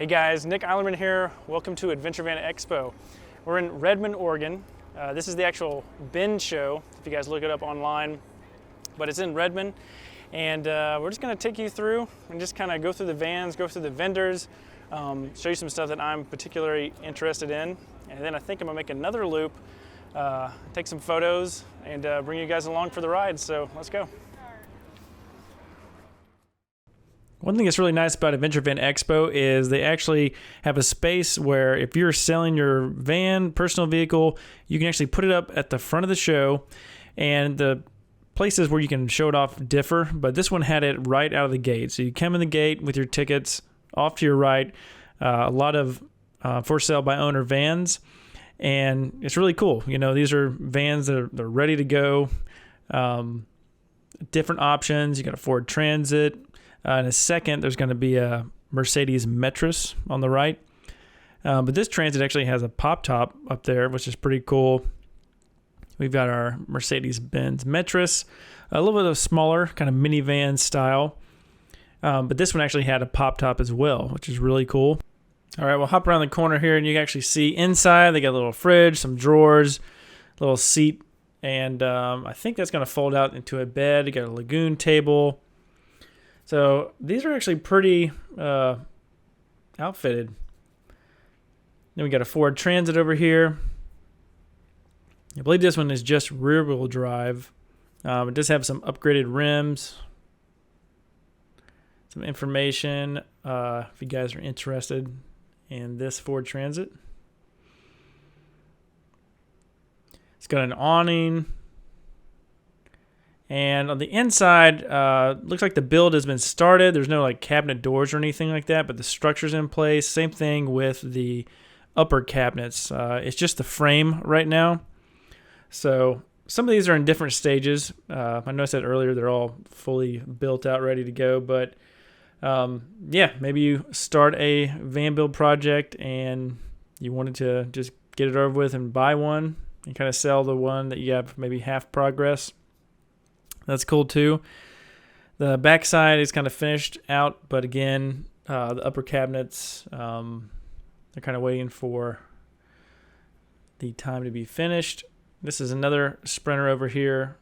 Hey guys, Nick Eilerman here. Welcome to Adventure Van Expo. We're in Redmond, Oregon. This is the actual bin show, if you guys look it up online, but it's in Redmond. And we're just gonna take you through and just kind of go through the vans, go through the vendors, show you some stuff that I'm particularly interested in. And then I think I'm gonna make another loop, take some photos, and bring you guys along for the ride. So let's go. One thing that's really nice about Adventure Van Expo is they actually have a space where if you're selling your van, personal vehicle, you can actually put it up at the front of the show, and the places where you can show it off differ, but this one had it right out of the gate. So you come in the gate with your tickets, off to your right, a lot of for sale by owner vans, and it's really cool. You know, these are vans that they're ready to go, different options. You got a Ford Transit. In a second, there's going to be a Mercedes Metris on the right. But this Transit actually has a pop top up there, which is pretty cool. We've got our Mercedes-Benz Metris, a little bit of smaller, kind of minivan style. But this one actually had a pop top as well, which is really cool. All right, we'll hop around the corner here, and you can actually see inside. They got a little fridge, some drawers, a little seat, and I think that's going to fold out into a bed. You got a lagoon table. So these are actually pretty outfitted. Then we got a Ford Transit over here. I believe this one is just rear-wheel drive. It does have some upgraded rims. Some information if you guys are interested in this Ford Transit. It's got an awning. And on the inside, looks like the build has been started. There's no like cabinet doors or anything like that, but the structure's in place. Same thing with the upper cabinets. It's just the frame right now. So some of these are in different stages. I know I said earlier they're all fully built out, ready to go. But yeah, maybe you start a van build project and you wanted to just get it over with and buy one and kind of sell the one that you have maybe half progress. That's cool too. The backside is kind of finished out, but again, the upper cabinets, they're kind of waiting for the time to be finished. This is another Sprinter over here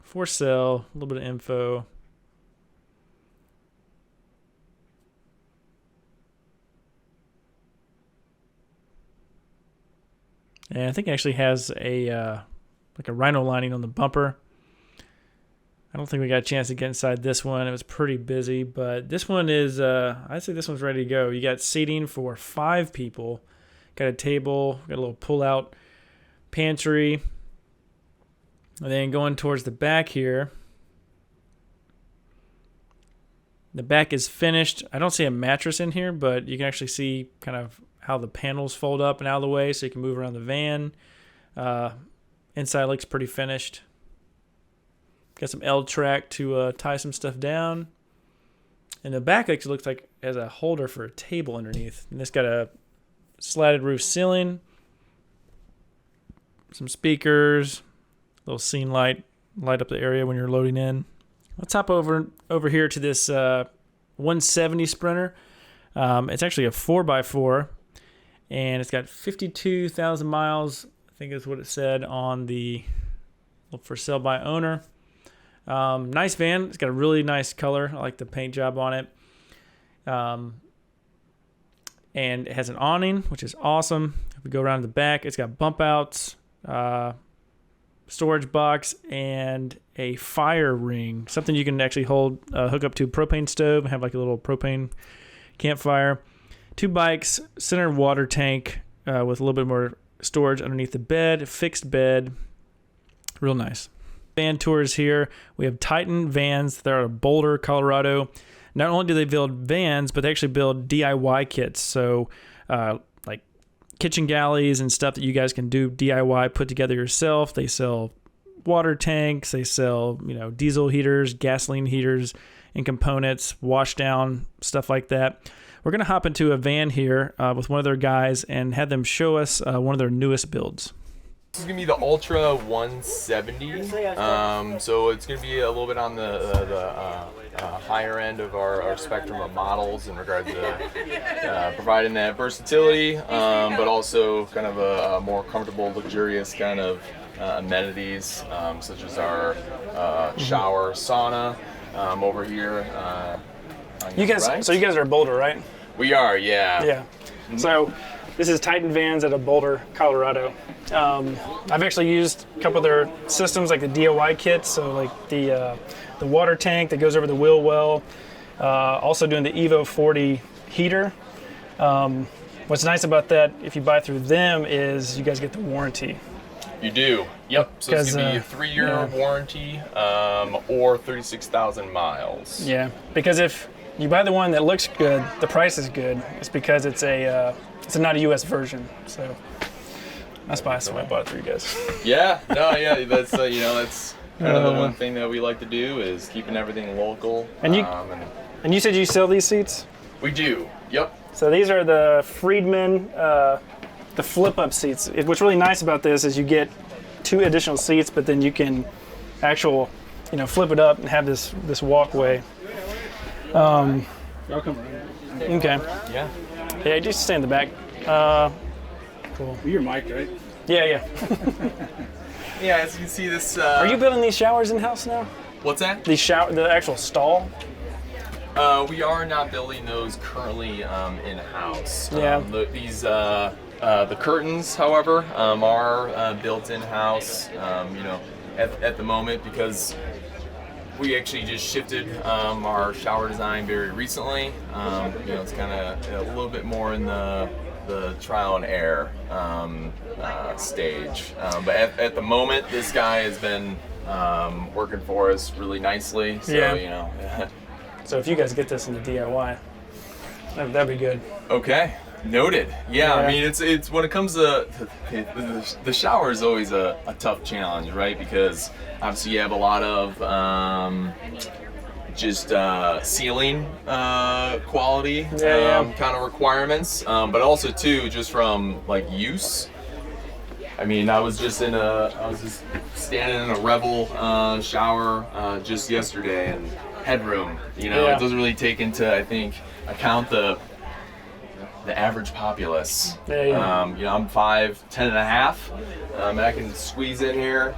for sale. A little bit of info. And I think it actually has a like a rhino lining on the bumper. I don't think we got a chance to get inside this one. It was pretty busy, but this one is, I'd say this one's ready to go. You got seating for 5 people. Got a table, got a little pull-out pantry. And then going towards the back here, the back is finished. I don't see a mattress in here, but you can actually see kind of how the panels fold up and out of the way so you can move around the van. Inside looks pretty finished. Got some L-track to tie some stuff down. And the back actually looks like it has a holder for a table underneath. And it's got a slatted roof ceiling, some speakers, little scene light up the area when you're loading in. Let's hop over here to this 170 Sprinter. It's actually a 4x4, and it's got 52,000 miles. I think is what it said on the for sale by owner. Nice van. It's got a really nice color. I like the paint job on it. And it has an awning, which is awesome. If we go around the back, it's got bump outs, storage box, and a fire ring. Something you can actually hook up to a propane stove and have like a little propane campfire. 2 bikes, center water tank with a little bit more storage underneath the bed, fixed bed, real nice. Van tours here. We have Titan Vans. They're out of Boulder, Colorado. Not only do they build vans, but they actually build DIY kits. So like kitchen galleys and stuff that you guys can do DIY, put together yourself. They sell water tanks. They sell, diesel heaters, gasoline heaters, and components, wash down, stuff like that. We're going to hop into a van here with one of their guys and have them show us one of their newest builds. This is gonna be the Ultra 170. So it's gonna be a little bit on the higher end of our spectrum of models in regards to providing that versatility, but also kind of a more comfortable, luxurious kind of amenities, such as our shower, sauna over here. You guys, right. So you guys are Boulder, right? We are, yeah. Yeah. So this is Titan Vans out of Boulder, Colorado. I've actually used a couple of their systems, like the DIY kits, so like the water tank that goes over the wheel well. Also doing the Evo 40 heater. What's nice about that, if you buy through them, is you guys get the warranty. You do. Yep. So it's gonna be a 3-year warranty, or 36,000 miles. Yeah, because if you buy the one that looks good, the price is good. It's because it's not a U.S. version. So that's why I bought it for you guys. Yeah. No. Yeah. That's that's kind of the one thing that we like to do is keeping everything local. And you said you sell these seats? We do. Yep. So these are the Friedman, the flip-up seats. What's really nice about this is you get 2 additional seats, but then you can flip it up and have this walkway. Y'all come around. Okay. Yeah. Yeah, just stay in the back. Cool. You're Mike, right? Yeah. Yeah. As you can see, this. Are you building these showers in-house now? What's that? The actual stall? We are not building those currently in-house. Yeah. The curtains, however, are built in-house. At the moment, because we actually just shifted our shower design very recently. It's kind of a little bit more in the trial and error stage. But at the moment, this guy has been working for us really nicely. So, yeah. So if you guys get this in the DIY, that'd be good. Okay. Noted. Yeah, I mean, it's when it comes to the shower is always a tough challenge, right? Because obviously you have a lot of just ceiling quality kind of requirements, but also too just from like use. I mean, I was just standing in a Rebel shower just yesterday, and headroom. It doesn't really take into, I think, account the average populace. I'm 5'10" and a half. I can squeeze in here.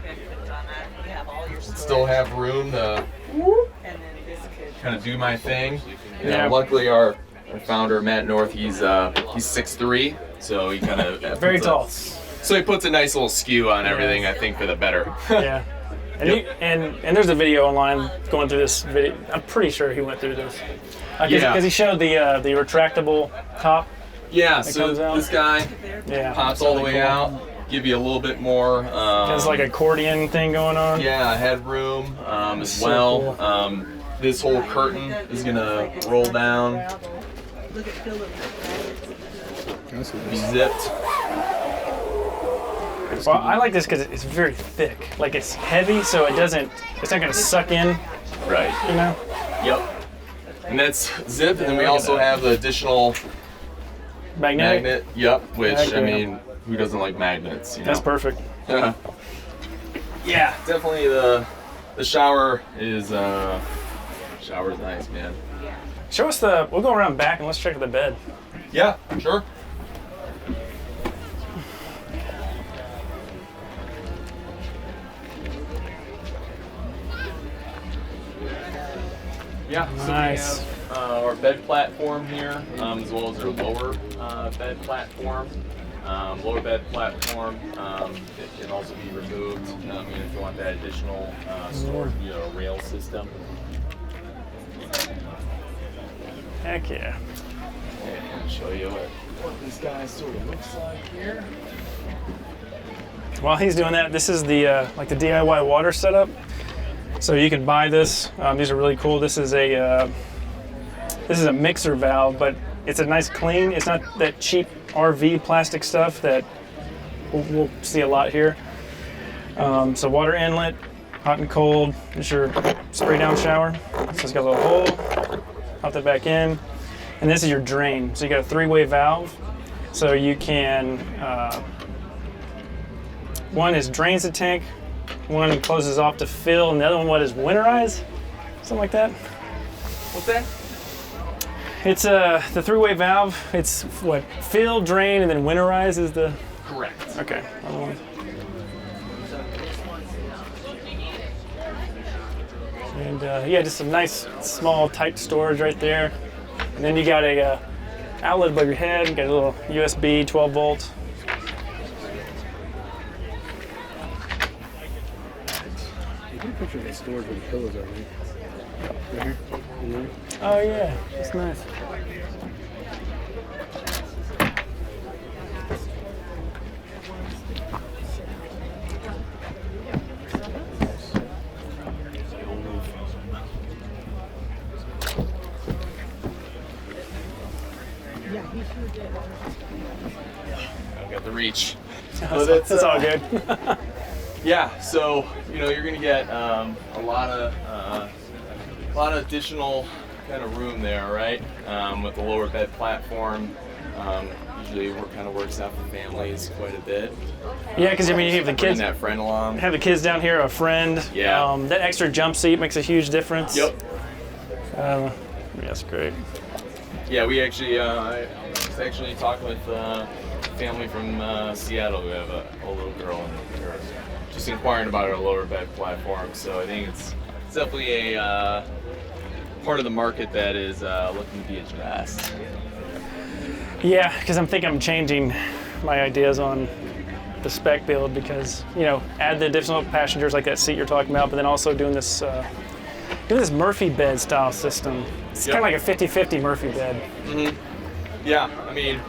Still have room to kind of do my thing. Luckily, our founder Matt North, he's 6'3", so he kind of very tall. So he puts a nice little skew on everything. I think for the better. Yeah. And there's a video online going through this video. I'm pretty sure he went through this. Because he showed the retractable top. Yeah, so this guy pops all the way out, give you a little bit more. There's like an accordion thing going on. Yeah, headroom as well. Cool. This whole curtain is gonna roll down. Be zipped. Well, I like this because it's very thick. Like it's heavy, so it's not gonna suck in. Right. Yep. And that's zip, and then we also have the additional magnet. Yep. Which I mean, who doesn't like magnets? That's perfect. Yeah. Definitely the shower is nice, man. Show us we'll go around back and let's check the bed. Yeah, sure. Yeah, so nice. We have our bed platform here, as well as our lower bed platform. Lower bed platform it can also be removed if you want that additional rail system. Heck yeah. I'll show you what this guy sort of looks like here. While he's doing that, this is the like the DIY water setup. So you can buy this. These are really cool. This is a mixer valve, but it's a nice clean. It's not that cheap RV plastic stuff that we'll see a lot here. So water inlet, hot and cold. This is your spray down shower. So it's got a little hole. Pop that back in. And this is your drain. So you got a 3-way valve. So you can One is drains the tank, one closes off to fill, and the other one, what is winterize? Something like that. What's that? It's the three-way valve. It's what, fill, drain, and then winterize is the... Correct. Okay. And yeah, just some nice, small, tight storage right there. And then you got a outlet above your head. You got a little USB 12 volt. You can picture the storage where the pillows are, right? Right here? In there? Oh yeah, that's nice. I've got the reach. That's all good. Yeah, so you're gonna get a lot of additional kind of room there, right? With the lower bed platform. Usually it kind of works out for families quite a bit. Yeah, because I mean, you have the Bring kids. that friend along. Have the kids down here, a friend. Yeah. That extra jump seat makes a huge difference. Yep. Yeah, that's great. Yeah, we actually I was actually talking with a family from Seattle who have a little girl, and they're just inquiring about our lower bed platform. So I think it's definitely a part of the market that is looking to be addressed. Yeah, because I'm thinking I'm changing my ideas on the spec build because, add the additional passengers like that seat you're talking about, but then also doing this Murphy bed style system. It's kind of like a 50-50 Murphy bed. Mm-hmm. Yeah, I mean,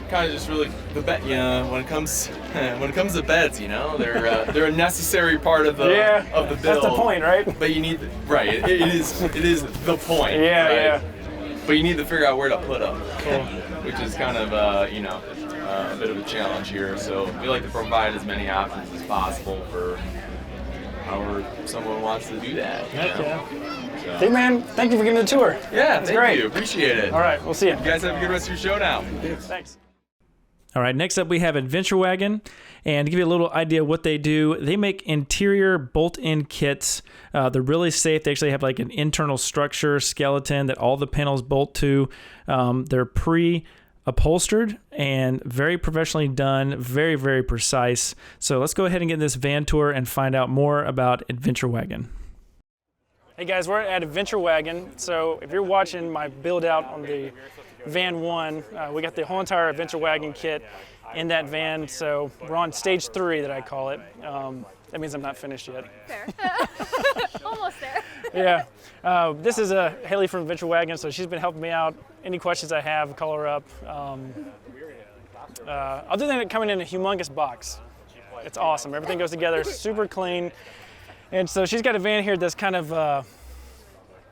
kind of just really the bed. When it comes to beds, they're a necessary part of the build. That's the point, right? But you need it is the point. Yeah, right? yeah. But you need to figure out where to put them, Cool. which is kind of a bit of a challenge here. So we like to provide as many options as possible for however someone wants to do that. Yeah. So. Hey man, thank you for giving me the tour. Yeah, That's thank great. you. Appreciate it. All right, we'll see you. You guys have a good rest of your show now. Thanks. All right, next up we have Adventure Wagon. And to give you a little idea of what they do, they make interior bolt-in kits. They're really safe. They actually have like an internal structure, skeleton that all the panels bolt to. They're pre-upholstered and very professionally done, very, very precise. So let's go ahead and get this van tour and find out more about Adventure Wagon. Hey guys, we're at Adventure Wagon. So if you're watching my build out on the Van 1, we got the whole entire Adventure Wagon kit in that van. So we're on stage 3 that I call it. That means I'm not finished yet. Fair. Almost there. Yeah. This is Haley from Adventure Wagon, so she's been helping me out. Any questions I have, call her up. Other than it coming in a humongous box. It's awesome. Everything goes together super clean. And so she's got a van here that's kind of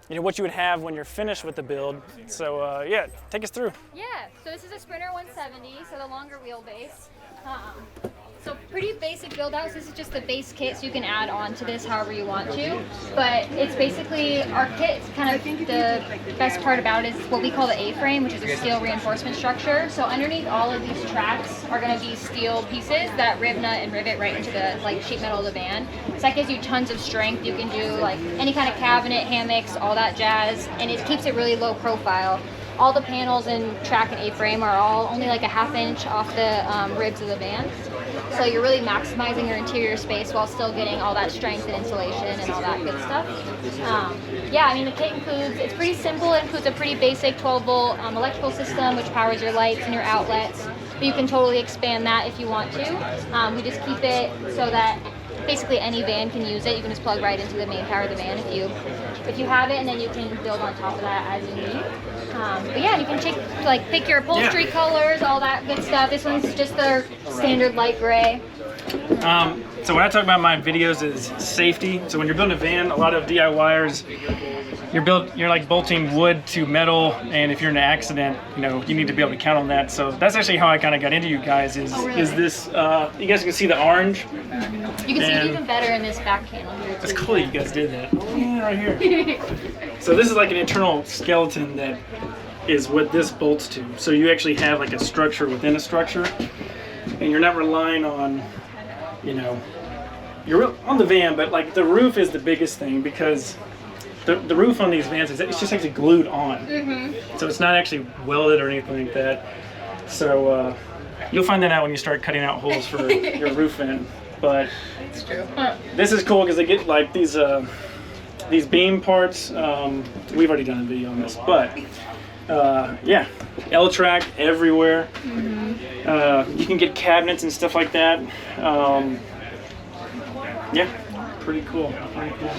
what you would have when you're finished with the build. So yeah, take us through. Yeah, so this is a Sprinter 170, so the longer wheelbase. So pretty basic build out. This is just the base kit, so you can add on to this however you want to. But it's basically our kit. Kind of the best part about it is what we call the A-frame, which is a steel reinforcement structure. So underneath all of these tracks are going to be steel pieces that rib nut and rivet right into the sheet metal of the van. So that gives you tons of strength. You can do like any kind of cabinet, hammocks, all that jazz, and it keeps it really low profile. All the panels in track and A-frame are all only like a ½ inch off the ribs of the van. So you're really maximizing your interior space while still getting all that strength and insulation and all that good stuff. Yeah, I mean the kit it's pretty simple. It includes a pretty basic 12-volt electrical system which powers your lights and your outlets. But you can totally expand that if you want to. We just keep it so that basically any van can use it. You can just plug right into the main power of the van if you have it, and then you can build on top of that as you need. But yeah, you can pick your upholstery colors, all that good stuff. This one's just the standard light gray. So when I talk about my videos is safety. So when you're building a van, a lot of DIYers, you're like bolting wood to metal, and if you're in an accident, you need to be able to count on that. So that's actually how I kind of got into you guys. Is this? You guys can see the orange. You can see it even better in this back panel here too. That's cool. You guys did that. Yeah, right here. So this is like an internal skeleton that is what this bolts to. So you actually have like a structure within a structure, and you're not relying on you know, you're on the van, but like the roof is the biggest thing because the roof on these vans it's just actually glued on. So it's not actually welded or anything like that. So you'll find that out when you start cutting out holes for your roof van. But It's true. this is cool because they get like these beam parts. We've already done a video on this, but yeah, L-track everywhere. You can get cabinets and stuff like that. Yeah, pretty cool. Pretty cool.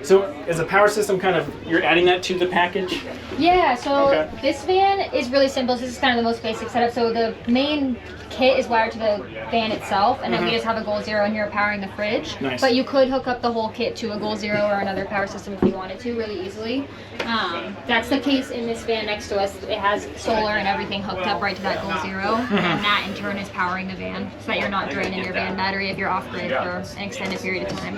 So is the power system kind of, you're adding that to the package? Yeah, so Okay. this van is really simple. This is kind of the most basic setup. So the main kit is wired to the van itself, and then we just have a Goal Zero in here powering the fridge. Nice. But you could hook up the whole kit to a Goal Zero or another power system if you wanted to, really easily. That's the case in this van next to us. It has solar and everything hooked up right to that Goal Zero, and that in turn is powering the van, so that you're not draining your van battery if you're off grid for an extended period of time.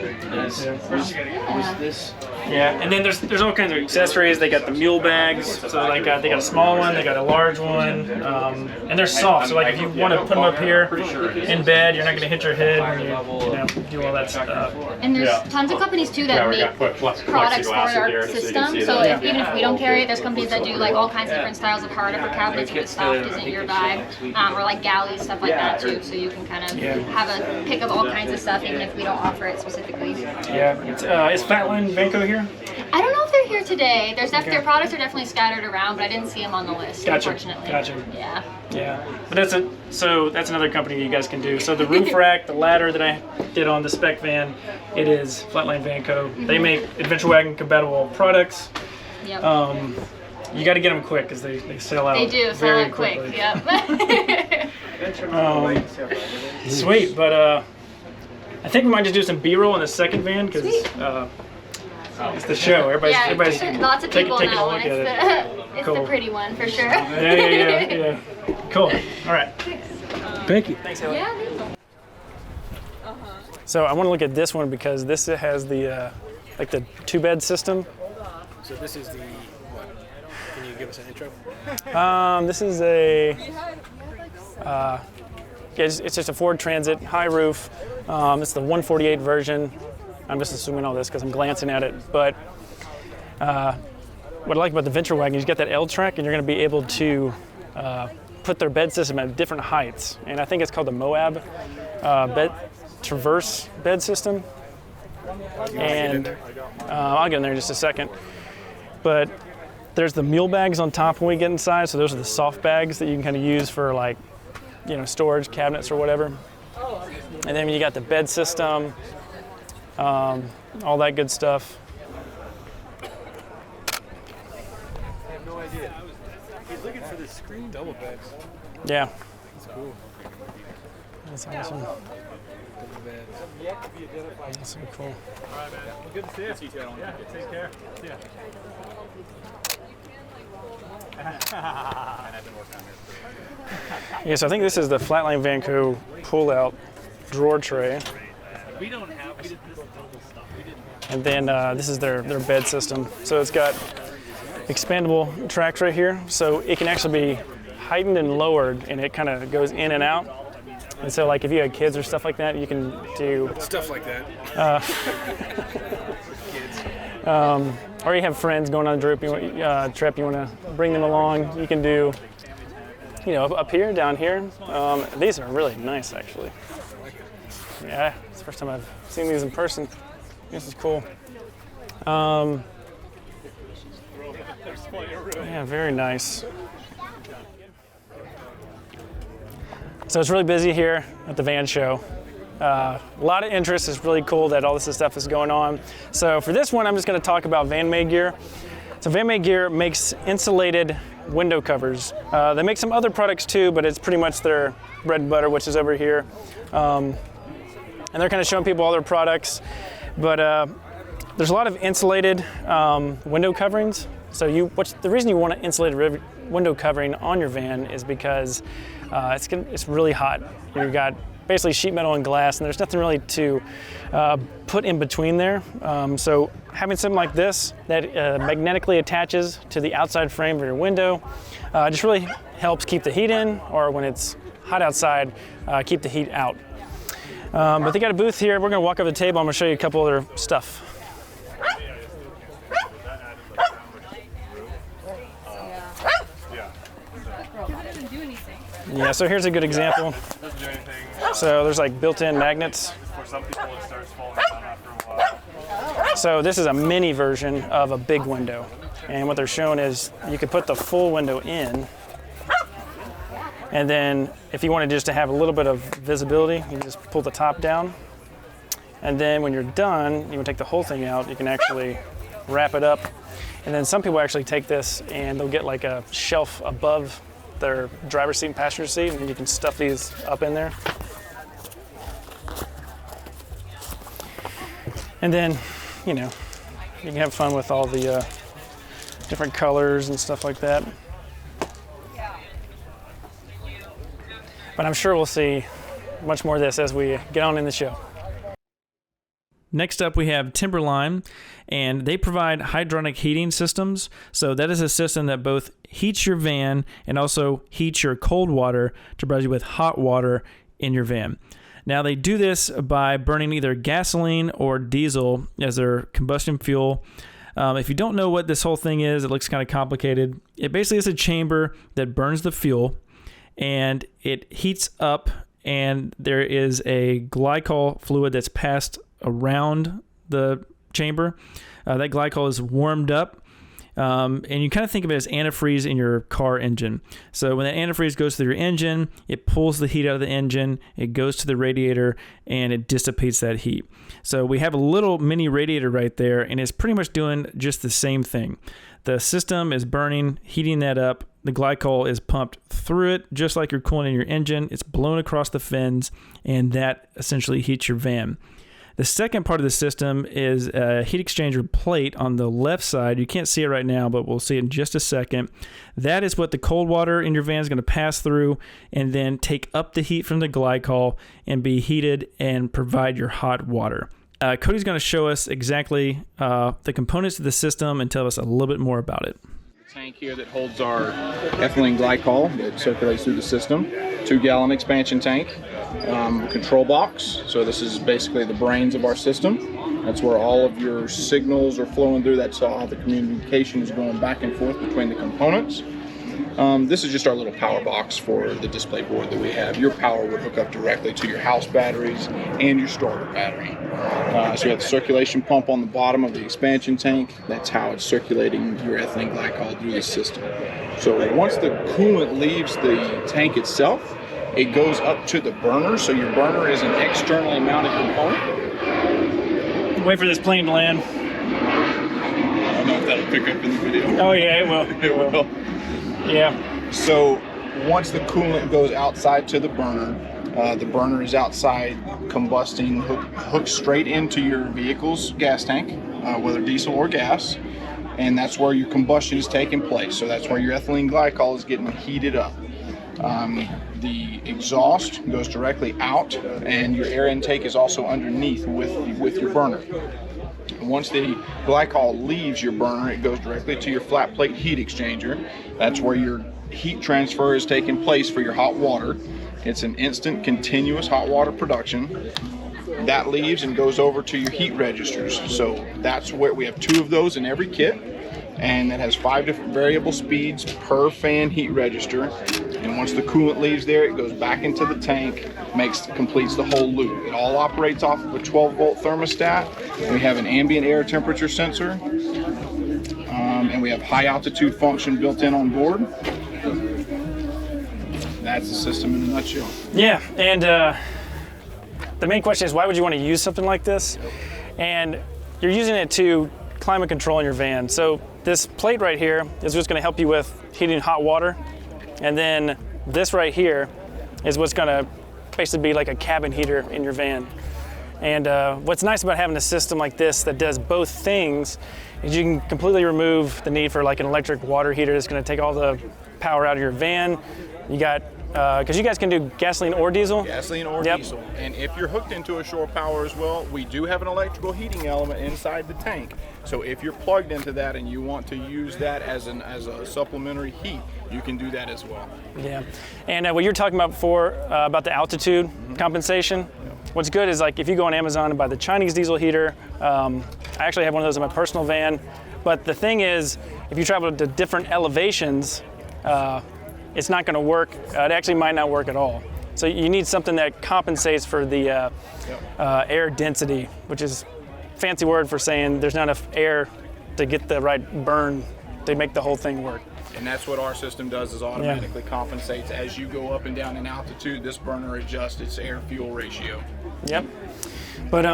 Yeah, and then there's all kinds of accessories. They got the mule bags, so like they got a small one, they got a large one, and they're soft. So like if you want to put them up here in bed, you're not going to hit your head when you know, do all that stuff. And there's tons of companies too that make products for our system. So even if we don't carry it, there's companies that do like all kinds of different styles of hard upper cabinets if the soft isn't your vibe, or like galleys, stuff like that too. So you can kind of have a pick of all kinds of stuff, even if we don't offer it specifically. Yeah, is Flatline Vanco here? I don't know if they're here today. Their products are definitely scattered around, but I didn't see them on the list, unfortunately. Gotcha. Yeah. Yeah, but that's another company you guys can do. So the roof rack, the ladder that I did on the spec van, it is Flatline Vanco. They make Adventure Wagon compatible products. Yep. You got to get them quick because they sell out. They do sell very out quick. quickly. Yep. Sweet, but I think we might just do some B-roll in the second van because it's the show. Everybody's lots of people taking on a that look one. at it. It's Cool. the pretty one for sure. Yeah. Cool. All right. Thank you. Thanks, Haley. Yeah. So I want to look at this one because this has the like the 2-bed system. So this is the what? Can you give us an intro? This is a it's just a Ford Transit, high roof. It's the 148 version. I'm just assuming all this because I'm glancing at it. But what I like about the Venture Wagon is you got that L-track, and you're going to be able to put their bed system at different heights. And I think it's called the Moab Traverse bed system. And I'll get in there in just a second. But there's the mule bags on top when we get inside. So those are the soft bags that you can kind of use for like, you know, storage cabinets or whatever. And then you got the bed system, all that good stuff. I have no idea. He's looking for this screen double beds. Yeah, That's cool. that's awesome. Double beds. That's so cool. Well, good to see you. Yeah, take care. See ya. Yeah, so I think this is the Flatline Vanco pull-out drawer tray. We don't have this double stuff. We didn't. And then this is their bed system. So it's got expandable tracks right here. So it can actually be heightened and lowered, and it kind of goes in and out. And so like if you had kids or stuff like that, you can do, Stuff like that. or you have friends going on a trip, you want to bring them along, you can do, you know, up here, down here. These are really nice, actually. Yeah, it's the first time I've seen these in person. This is cool. Yeah, very nice. So it's really busy here at the van show. A lot of interest. It's really cool that all this stuff is going on. So for this one, I'm just going to talk about Van Made Gear. So Van Made Gear makes insulated window covers. They make some other products too, but it's pretty much their bread and butter, which is over here. And they're kind of showing people all their products. But there's a lot of insulated window coverings. So the reason you want to insulate a window covering on your van is because it's really hot. You've got basically sheet metal and glass, and there's nothing really to put in between there. So having something like this that magnetically attaches to the outside frame of your window just really helps keep the heat in, or when it's hot outside, keep the heat out. But they got a booth here. We're gonna walk up the table. I'm gonna show you a couple other stuff. Yeah, so here's a good example. So there's like built-in magnets. For some people, it starts falling down after a while. So this is a mini version of a big window. And what they're showing is you could put the full window in. And then if you wanted just to have a little bit of visibility, you can just pull the top down. And then when you're done, you can take the whole thing out. You can actually wrap it up. And then some people actually take this and they'll get like a shelf above their driver's seat and passenger seat, and you can stuff these up in there. And then, you know, you can have fun with all the different colors and stuff like that. But I'm sure we'll see much more of this as we get on in the show. Next up, we have Timberline, and they provide hydronic heating systems. So that is a system that both heats your van and also heats your cold water to provide you with hot water in your van. Now, they do this by burning either gasoline or diesel as their combustion fuel. If you don't know what this whole thing is, it looks kind of complicated. It basically is a chamber that burns the fuel, and it heats up, and there is a glycol fluid that's passed around the chamber. That glycol is warmed up, and you kind of think of it as antifreeze in your car engine. So when that antifreeze goes through your engine, it pulls the heat out of the engine, it goes to the radiator, and it dissipates that heat. So we have a little mini radiator right there, and it's pretty much doing just the same thing. The system is burning, heating that up. The glycol is pumped through it, just like you're cooling in your engine. It's blown across the fins, and that essentially heats your van. The second part of the system is a heat exchanger plate on the left side. You can't see it right now, but we'll see it in just a second. That is what the cold water in your van is going to pass through and then take up the heat from the glycol and be heated and provide your hot water. Cody's going to show us exactly the components of the system and tell us a little bit more about it. Tank here that holds our ethylene glycol that circulates through the system, 2-gallon expansion tank, control box. So this is basically the brains of our system. That's where all of your signals are flowing through. That's how the communication is going back and forth between the components. This is just our little power box for the display board that we have. Your power would hook up directly to your house batteries and your starter battery. So you have the circulation pump on the bottom of the expansion tank. That's how it's circulating your ethylene glycol through the system. So once the coolant leaves the tank itself, it goes up to the burner. So your burner is an externally mounted component. Wait for this plane to land. I don't know if that'll pick up in the video. Oh yeah, it will. It will. Yeah. So once the coolant goes outside to the burner is outside combusting, hooked straight into your vehicle's gas tank, whether diesel or gas, and that's where your combustion is taking place. So that's where your ethylene glycol is getting heated up. The exhaust goes directly out, and your air intake is also underneath with your burner. Once the glycol leaves your burner, it goes directly to your flat plate heat exchanger. That's where your heat transfer is taking place for your hot water. It's an instant, continuous hot water production. That leaves and goes over to your heat registers. So that's where we have 2 of those in every kit, and it has 5 different variable speeds per fan heat register. And once the coolant leaves there, it goes back into the tank, completes the whole loop. It all operates off of a 12-volt thermostat. We have an ambient air temperature sensor, and we have high altitude function built in on board. That's the system in a nutshell. Yeah, and the main question is, why would you want to use something like this? And you're using it to climate control in your van. So this plate right here is what's going to help you with heating hot water. And then this right here is what's going to basically be like a cabin heater in your van. And what's nice about having a system like this that does both things is you can completely remove the need for like an electric water heater that's going to take all the power out of your van. You got, because you guys can do gasoline or diesel? Gasoline or diesel. And if you're hooked into a shore power as well, we do have an electrical heating element inside the tank. So if you're plugged into that and you want to use that as a supplementary heat, you can do that as well. Yeah. And what you're talking about before, about the altitude compensation, what's good is like if you go on Amazon and buy the Chinese diesel heater, I actually have one of those in my personal van. But the thing is, if you travel to different elevations, it's not going to work. It actually might not work at all. So you need something that compensates for the air density, which is a fancy word for saying there's not enough air to get the right burn to make the whole thing work. And that's what our system does, is automatically compensates as you go up and down in altitude. This burner adjusts its air-fuel ratio. Yep. But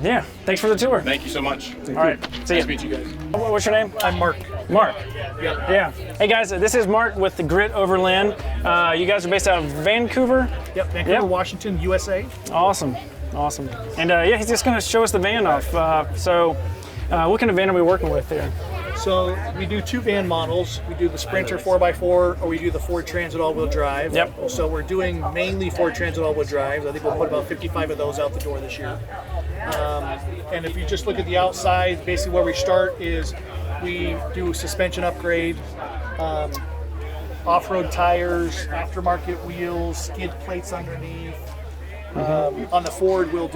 yeah, thanks for the tour. Thank you so much. All right, see Nice to you. meet you guys. What's your name? I'm Mark. Mark. Yeah. Yeah. Hey guys, this is Mark with the Grit Overland. You guys are based out of Vancouver. Yep. Vancouver, Yep. Washington, USA. Awesome. Awesome. And yeah, he's just going to show us the van off. So what kind of van are we working with here? So we do 2 van models. We do the Sprinter 4x4, or we do the Ford Transit all-wheel drive. Yep. So we're doing mainly Ford Transit all-wheel drives. I think we'll put about 55 of those out the door this year. And if you just look at the outside, basically where we start is we do suspension upgrade, off-road tires, aftermarket wheels, skid plates underneath. On the Ford, we'll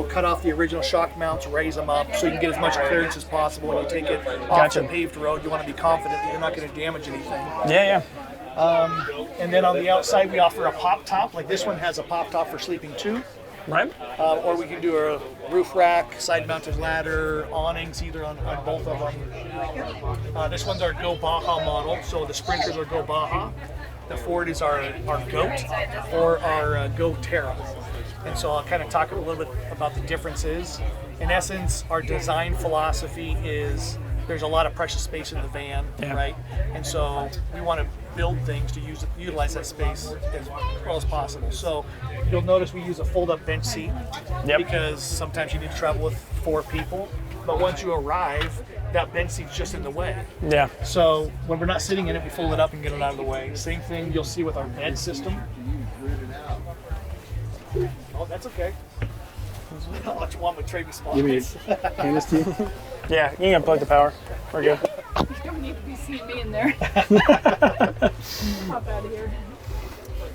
cut off the original shock mounts, raise them up, so you can get as much clearance as possible when you take it off the paved road. You want to be confident that you're not going to damage anything. Yeah. And then on the outside, we offer a pop top. Like this one has a pop top for sleeping too. Right. Or we can do a roof rack, side-mounted ladder, awnings, either on both of them. This one's our Go Baja model, so the Sprinters are Go Baja. The Ford is our Goat, or our Go Terra. And so I'll kind of talk a little bit about the differences. In essence, our design philosophy is there's a lot of precious space in the van, right? And so we want to build things to utilize that space as well as possible. So you'll notice we use a fold-up bench seat because sometimes you need to travel with 4 people. But once you arrive, that bench seat's just in the way. Yeah. So when we're not sitting in it, we fold it up and get it out of the way. Same thing you'll see with our bed system. Oh, that's okay. I'll let you want with Travis spots. Give me hand this to you. Yeah, you can unplug the power. We're good. You don't need to be seeing me in there. Hop out of here.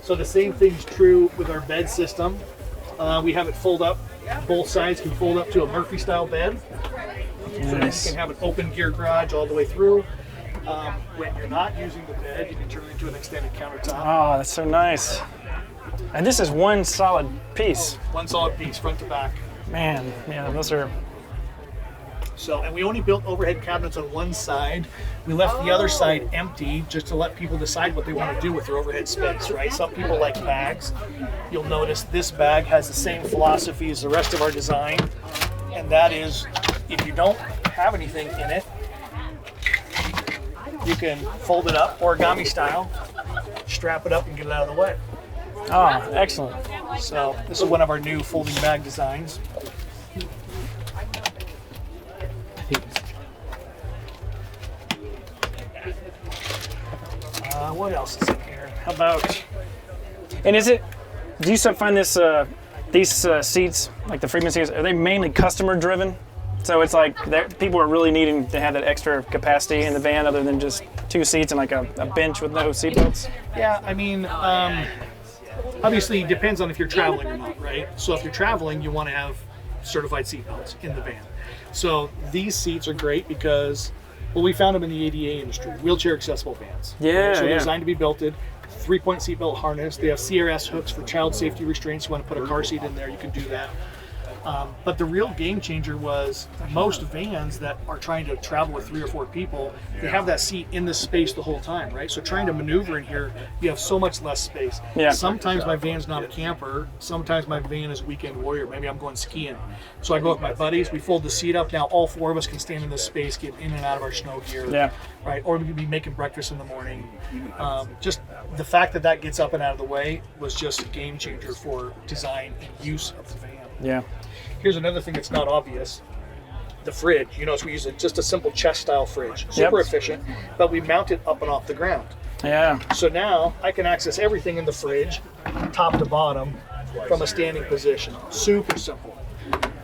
So the same thing's true with our bed system. We have it fold up. Both sides can fold up to a Murphy style bed. Nice. So you can have an open gear garage all the way through. When you're not using the bed, you can turn it into an extended countertop. Oh, that's so nice. And this is one solid piece. One solid piece, front to back. Man, yeah, those are. So, and we only built overhead cabinets on one side. We left the other side empty just to let people decide what they want to do with their overhead space, right? Some people like bags. You'll notice this bag has the same philosophy as the rest of our design, and that is if you don't have anything in it, you can fold it up origami style, strap it up and get it out of the way. Oh, excellent. So this is one of our new folding bag designs. What else is in here? How about? And is it? Do you find this these seats, like the Freeman seats, are they mainly customer driven? So it's like people are really needing to have that extra capacity in the van, other than just 2 seats and like a bench with no seat belts. Yeah, I mean, obviously it depends on if you're traveling or not, right? So if you're traveling, you want to have certified seat belts in the van. So these seats are great because, well, we found them in the ADA industry, wheelchair accessible vans. Yeah, So they're yeah. designed to be belted, 3-point seatbelt harness. They have CRS hooks for child safety restraints. You want to put a car seat in there, you can do that. But the real game changer was most vans that are trying to travel with 3 or 4 people, they have that seat in the space the whole time, right? So trying to maneuver in here, you have so much less space. Yeah. Sometimes my van's not a camper. Sometimes my van is weekend warrior. Maybe I'm going skiing. So I go with my buddies. We fold the seat up. Now all 4 of us can stand in this space, get in and out of our snow gear. Yeah. Right. Or we could be making breakfast in the morning. Just the fact that that gets up and out of the way was just a game changer for design and use of the van. Yeah. Here's another thing that's not obvious. The fridge. You notice we use just a simple chest style fridge. Super efficient, but we mount it up and off the ground. Yeah. So now I can access everything in the fridge, top to bottom, from a standing position. Super simple.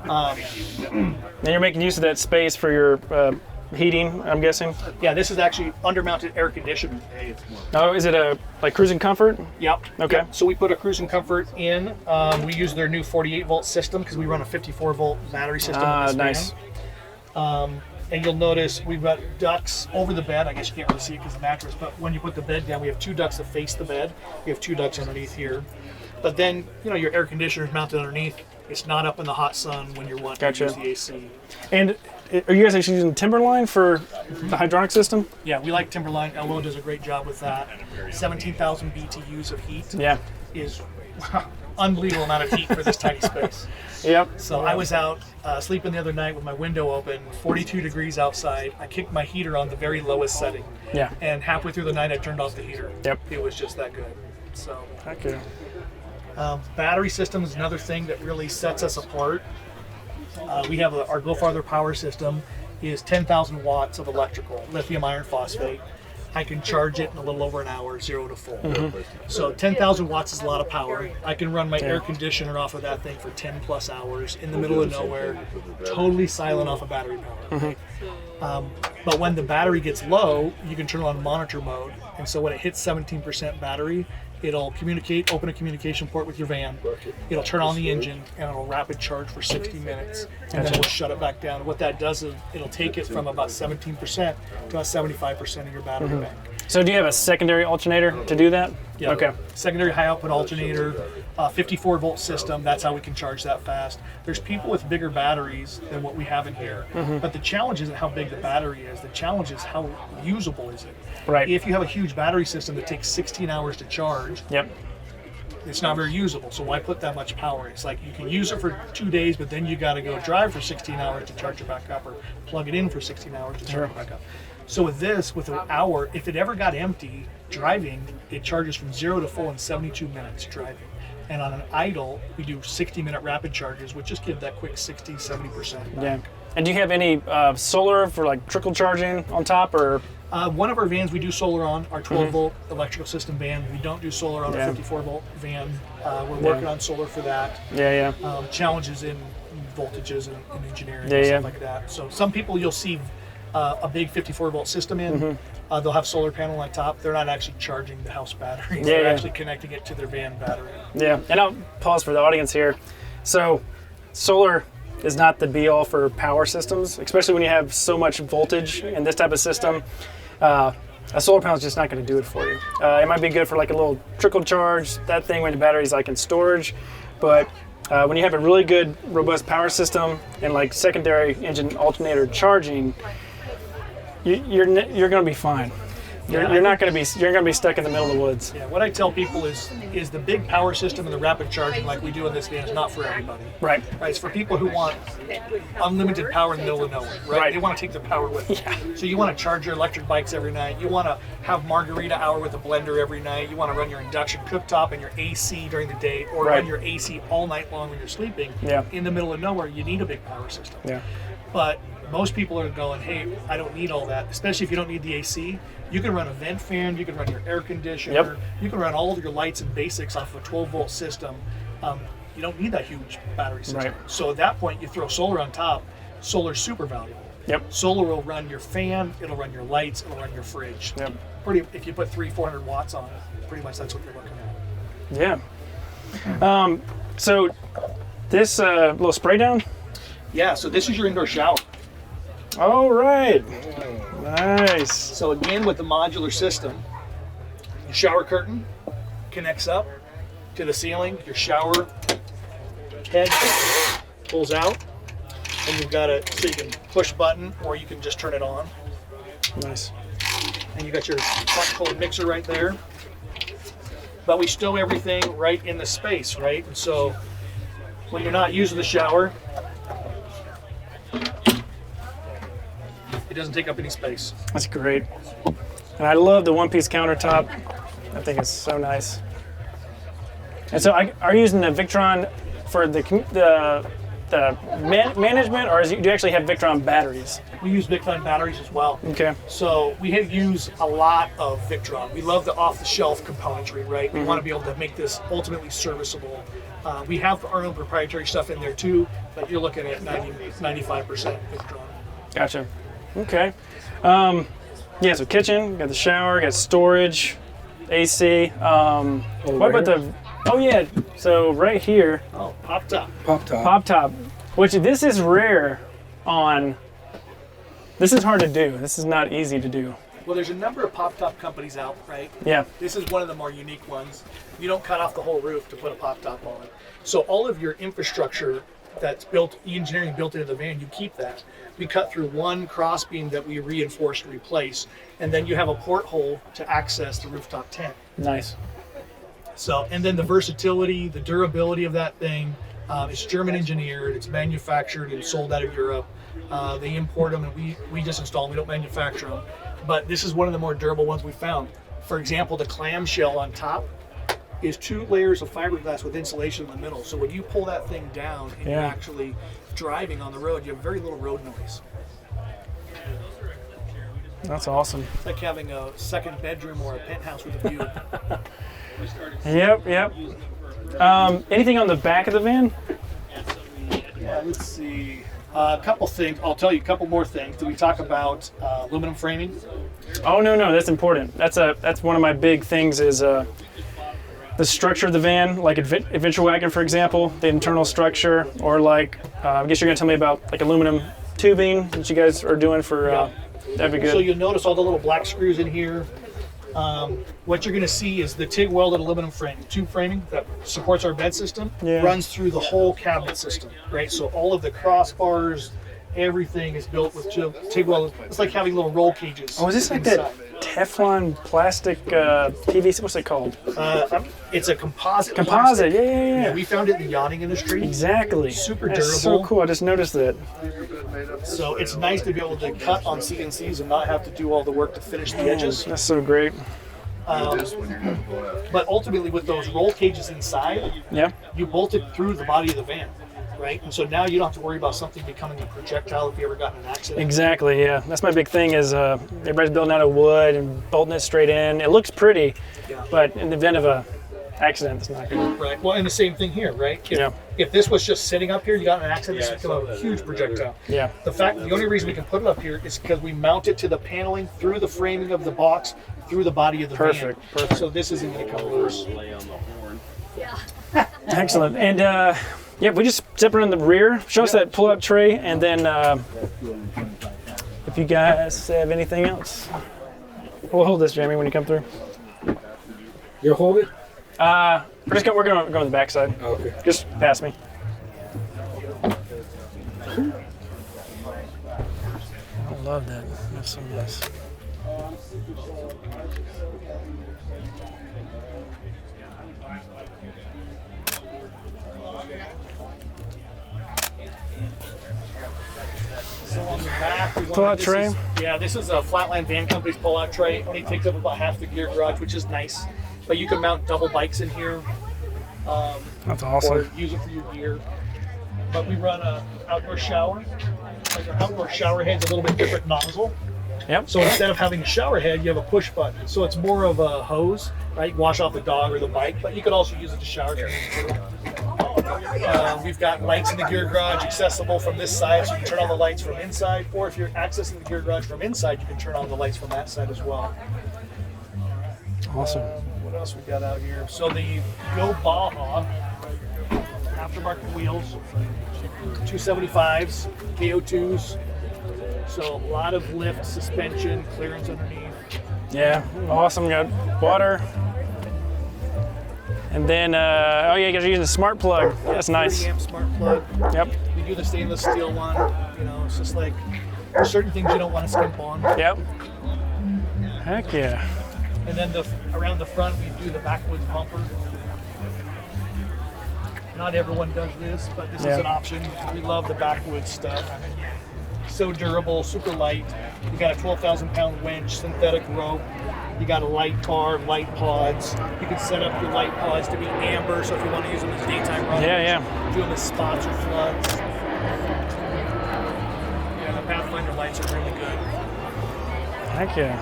And you're making use of that space for your heating, I'm guessing. Yeah, this is actually under-mounted air conditioning. Oh, is it a like cruising comfort? Yep. Okay. Yep. So we put a cruising comfort in. We use their new 48-volt system because we run a 54-volt battery system. Nice. And you'll notice we've got ducts over the bed. I guess you can't really see it because of the mattress, but when you put the bed down, we have 2 ducts that face the bed. We have 2 ducts underneath here. But then, your air conditioner is mounted underneath. It's not up in the hot sun when you're wanting to use the AC. And are you guys actually using Timberline for the hydronic system? Yeah, we like Timberline. Elmo does a great job with that. 17,000 BTUs of heat is unbelievable amount of heat for this tiny space. Yep. So I was out sleeping the other night with my window open, 42 degrees outside. I kicked my heater on the very lowest setting. Yeah. And halfway through the night, I turned off the heater. Yep. It was just that good. So. Okay. Battery system is another thing that really sets us apart. We have our Go Farther power system is 10,000 watts of electrical, lithium iron phosphate. I can charge it in a little over an hour, 0 to full. So 10,000 watts is a lot of power. I can run my air conditioner off of that thing for 10 plus hours in the middle of nowhere, totally silent off of battery power. But when the battery gets low, you can turn on monitor mode. And so when it hits 17% battery, it'll communicate, open a communication port with your van. It'll turn on the engine and it'll rapid charge for 60 minutes. And then we'll shut it back down. What that does is it'll take it from about 17% to about 75% of your battery bank. So do you have a secondary alternator to do that? Yeah. Okay. Secondary high output alternator, 54 volt system. That's how we can charge that fast. There's people with bigger batteries than what we have in here. But the challenge isn't how big the battery is. The challenge is how usable is it. Right. If you have a huge battery system that takes 16 hours to charge, it's not very usable. So why put that much power? It's like you can use it for 2 days, but then you got to go drive for 16 hours to charge it back up, or plug it in for 16 hours to charge it back up. So with this, with an hour, if it ever got empty driving, it charges from 0 to full in 72 minutes driving. And on an idle, we do 60-minute rapid charges, which just give that quick 60, 70% back. Yeah. And do you have any solar for like trickle charging on top, or? One of our vans we do solar on, our 12-volt electrical system van. We don't do solar on our 54-volt van. We're working on solar for that. Challenges in voltages and engineering and stuff like that. So some people you'll see a big 54-volt system in. They'll have solar panel on top. They're not actually charging the house battery. They're actually connecting it to their van battery. Yeah, and I'll pause for the audience here. So solar is not the be-all for power systems, especially when you have so much voltage in this type of system. A solar panel is just not going to do it for you. It might be good for like a little trickle charge, that thing when the battery's like in storage, but when you have a really good, robust power system and like secondary engine alternator charging, you're going to be fine. You're not going to be stuck in the middle of the woods. Yeah, what I tell people is the big power system and the rapid charging like we do in this van is not for everybody. Right. It's for people who want unlimited power in the middle of nowhere. Right. They want to take their power with them. Yeah. So you want to charge your electric bikes every night. You want to have margarita hour with a blender every night. You want to run your induction cooktop and your AC during the day, or run your AC all night long when you're sleeping. Yeah. In the middle of nowhere, you need a big power system. Yeah. But most people are going, hey, I don't need all that, especially if you don't need the AC. You can run a vent fan, you can run your air conditioner, you can run all of your lights and basics off of a 12-volt system. You don't need that huge battery system. Right. So at that point, you throw solar on top. Solar's super valuable. Yep. Solar will run your fan, it'll run your lights, it'll run your fridge. Yep. If you put 300-400 watts on it, pretty much that's what you're looking at. Yeah. So this little spray down? Yeah, so this is your indoor shower. All right. Nice. So again, with the modular system, your shower curtain connects up to the ceiling. Your shower head pulls out, and you've got it so you can push button or you can just turn it on. Nice. And you got your hot cold mixer right there. But we stow everything right in the space, right? And so when you're not using the shower, it doesn't take up any space. That's great. And I love the one-piece countertop. I think it's so nice. And so are you using the Victron for the management, or do you actually have Victron batteries? We use Victron batteries as well. Okay. So we use a lot of Victron. We love the off-the-shelf componentry, right? We want to be able to make this ultimately serviceable. We have our own proprietary stuff in there too, but you're looking at 95% Victron. Gotcha. Okay. Yeah, so kitchen, got the shower, got storage, AC. What about the, oh yeah, so right here, Oh, pop top. pop top, which this is rare on, this is hard to do. This is not easy to do. Well, there's a number of pop top companies out, right? Yeah. This is one of the more unique ones. You don't cut off the whole roof to put a pop top on. So all of your infrastructure that's built, engineering built into the van, you keep that. We cut through one cross beam that we reinforce and replace, and then you have a porthole to access the rooftop tent. Nice. So, and then the versatility, the durability of that thing, it's German engineered, it's manufactured and sold out of Europe. They import them and we just install them, we don't manufacture them. But this is one of the more durable ones we found. For example, the clamshell on top is 2 layers of fiberglass with insulation in the middle. So when you pull that thing down and you're actually driving on the road, you have very little road noise. That's awesome. It's like having a second bedroom or a penthouse with a view. Yep. Anything on the back of the van? Yeah, let's see. A couple things. I'll tell you a couple more things. Did we talk about aluminum framing? Oh no, that's important. That's one of my big things is the structure of the van, like Adventure Wagon, for example, the internal structure, or like I guess you're gonna tell me about like aluminum tubing that you guys are doing for. That'd be good. So you'll notice all the little black screws in here. What you're going to see is the TIG welded aluminum frame, tube framing that supports our bed system, runs through the whole cabinet system, right? So all of the crossbars, everything is built with TIG welded. It's like having little roll cages. Oh, is this like that Teflon plastic PVC? What's it called? It's a composite. Composite, plastic. yeah. We found it in the yachting industry. Exactly. Super That's durable. so cool. I just noticed that. So it's nice to be able to cut on CNCs and not have to do all the work to finish the edges. That's so great. But ultimately, with those roll cages inside, you bolt it through the body of the van, right? And so now you don't have to worry about something becoming a projectile if you ever got in an accident. Exactly, yeah. That's my big thing is everybody's building out of wood and bolting it straight in. It looks pretty, but in the event of a accident, it's not good. Right. Well, and the same thing here, right? If this was just sitting up here, you got in an accident, this would become a huge projectile. Yeah. The only reason we can put it up here is because we mount it to the paneling through the framing of the box, through the body of the van. Perfect. So this isn't going to come loose. Excellent. And we just zip it in the rear. Show us that pull-out tray, and then if you guys have anything else, we'll hold this, Jamie, when you come through. You'll hold it? We're gonna go on the back side. Oh, okay. Just pass me. I love that. That's so nice. So on the back, pull-out tray? This is a Flatland Van Company's pull-out tray. It takes up about half the gear garage, which is nice. But you can mount double bikes in here. That's awesome. Or use it for your gear. But we run an outdoor shower. Like our outdoor shower head's a little bit different nozzle. Yep. So instead of having a shower head, you have a push button. So it's more of a hose, right? Wash off the dog or the bike, but you could also use it to shower. We've got lights in the gear garage accessible from this side, so you can turn on the lights from inside. Or if you're accessing the gear garage from inside, you can turn on the lights from that side as well. Awesome. What else we got out here? So the Go Baja aftermarket wheels, 275s, KO2s. So a lot of lift, suspension, clearance underneath. Yeah, awesome. Got water. And then, you guys are using a smart plug. That's nice. 30 amp smart plug. Yep. We do the stainless steel one. It's just like there's certain things you don't want to skimp on. Yep. Heck yeah. And then around the front, we do the backwoods bumper. Not everyone does this, but this is an option. We love the backwoods stuff. So durable, super light. You got a 12,000-pound winch, synthetic rope. You got a light bar, light pods. You can set up your light pods to be amber, so if you want to use them as daytime runners. Do them as spots or floods. Yeah, the Pathfinder lights are really good. Heck yeah.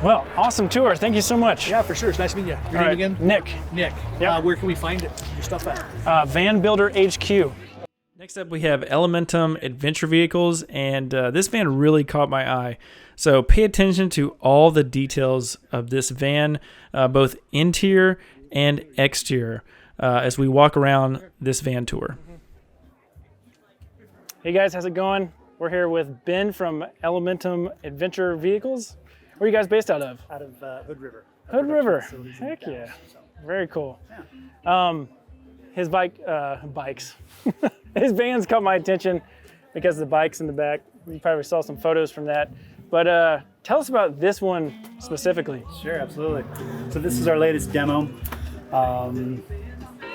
Well, awesome tour. Thank you so much. Yeah, for sure. It's nice meeting you. Your name again? Nick. Nick. Yep. Where can we find it? Your stuff at? Van Builder HQ. Next up, we have Elementum Adventure Vehicles, and this van really caught my eye. So pay attention to all the details of this van, both interior and exterior, as we walk around this van tour. Hey guys, how's it going? We're here with Ben from Elementum Adventure Vehicles. Where are you guys based out of? Out of Hood River. Hood River. Heck yeah. Very cool. His bikes. His vans caught my attention because of the bikes in the back. You probably saw some photos from that. But tell us about this one specifically. Sure, absolutely. So this is our latest demo.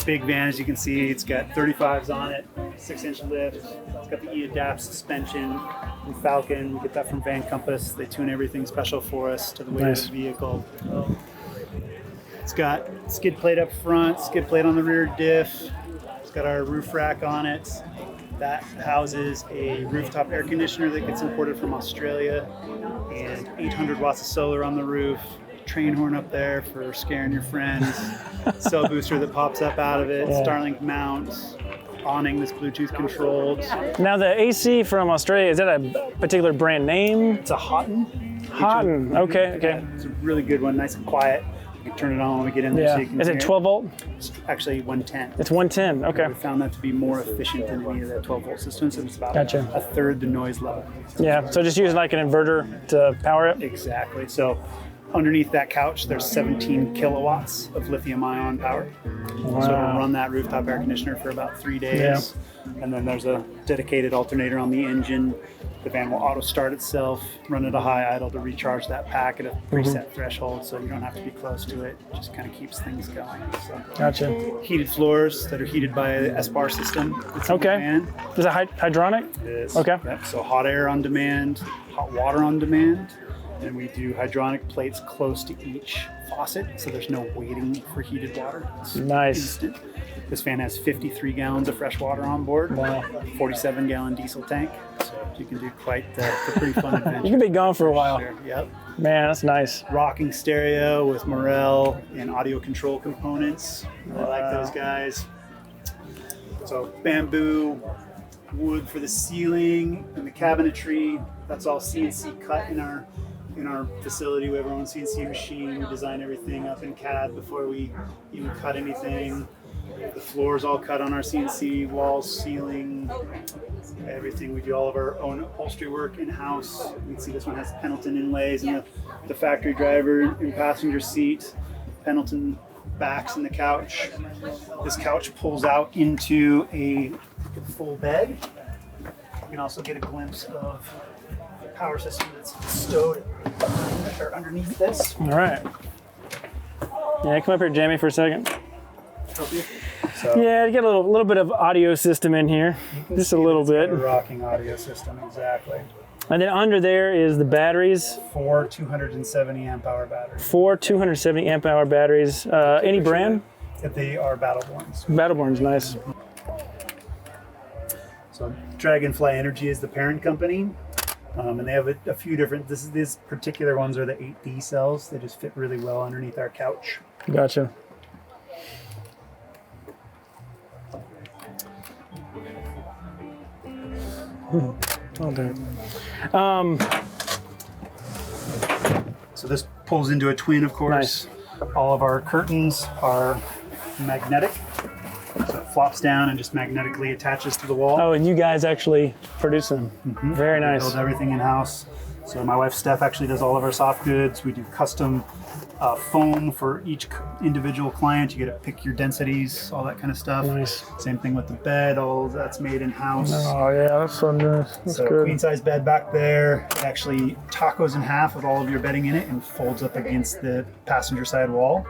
Big van, as you can see. It's got 35s on it, 6-inch lift. It's got the E-Adapt suspension from Falcon. We get that from Van Compass. They tune everything special for us to the weight of the vehicle. It's got skid plate up front, skid plate on the rear diff. It's got our roof rack on it. That houses a rooftop air conditioner that gets imported from Australia, and 800 watts of solar on the roof. Train horn up there for scaring your friends. Cell booster that pops up out of it. Starlink mount. Awning that's Bluetooth controlled. Now the AC from Australia, is that a particular brand name? It's a Houghton. Houghton, okay. It's a really good one, nice and quiet. You can turn it on when we get in there so you can Is it 12 volt? It's actually 110. It's 110, okay. We found that to be more efficient than any of the 12 volt systems. So it's about a third the noise level. Yeah, so just using like an inverter to power it? Exactly. So underneath that couch, there's 17 kilowatts of lithium ion power. Wow. So it'll run that rooftop air conditioner for about 3 days. And then there's a dedicated alternator on the engine. The van will auto start itself, run at a high idle to recharge that pack at a preset threshold, so you don't have to be close to it. It just kind of keeps things going. So, gotcha. Heated floors that are heated by the S-bar system. Okay. Is it hydronic? It is. Okay. Yep. So hot air on demand, hot water on demand. And we do hydronic plates close to each faucet, so there's no waiting for heated water. It's nice. Instant. This van has 53 gallons of fresh water on board, 47-gallon diesel tank, so you can do quite the pretty fun adventure. You can be gone for a while. Sure. Yep. Man, that's nice. Rocking stereo with Morel and audio control components. I like those guys. So bamboo, wood for the ceiling and the cabinetry. That's all CNC cut in our facility. We have our own CNC machine. We design everything up in CAD before we even cut anything. The floor is all cut on our CNC, walls, ceiling, everything. We do all of our own upholstery work in-house. You can see this one has Pendleton inlays in the factory driver and passenger seat. Pendleton backs in the couch. This couch pulls out into a full bed. You can also get a glimpse of the power system that's stowed or underneath this. All right. Yeah, come up here, Jamie, for a second. Help you? Yeah, you get a little bit of audio system in here, just a little bit. A rocking audio system, exactly. And then under there is the batteries. 4 270 amp hour batteries. 4 270 amp hour batteries. Any brand? They are Battleborns. Battleborn's nice. So Dragonfly Energy is the parent company. And they have a few different, these particular ones are the 8D cells. They just fit really well underneath our couch. Gotcha. Oh, dude. So this pulls into a twin, of course. Nice. All of our curtains are magnetic. So it flops down and just magnetically attaches to the wall. Oh, and you guys actually produce them. Mm-hmm. Very nice. We build everything in-house. So my wife Steph actually does all of our soft goods. We do custom foam for each individual client. You get to pick your densities, all that kind of stuff. Nice. Same thing with the bed. All of that's made in-house. Oh yeah, that's so nice. That's so good. Queen size bed back there. It actually tacos in half with all of your bedding in it and folds up against the passenger side wall.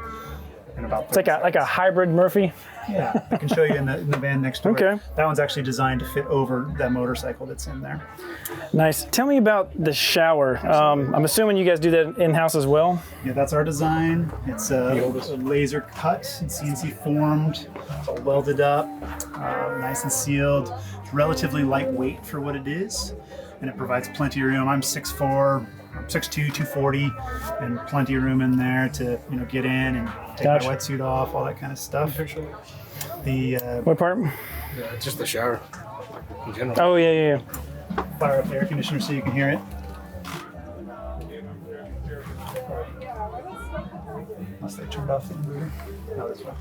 In about it's like a hybrid Murphy. Yeah, I can show you in the van next door. Okay. That one's actually designed to fit over that motorcycle that's in there. Nice. Tell me about the shower. I'm assuming you guys do that in-house as well? Yeah, that's our design. It's a laser cut and CNC formed, all welded up, nice and sealed. It's relatively lightweight for what it is, and it provides plenty of room. I'm 6'4", 6'2", 240, and plenty of room in there to get in and take my wetsuit off, all that kind of stuff. What part? Just the shower. in general. Oh, yeah. Fire up the air conditioner so you can hear it. Unless they turned off the inverter. No, this one.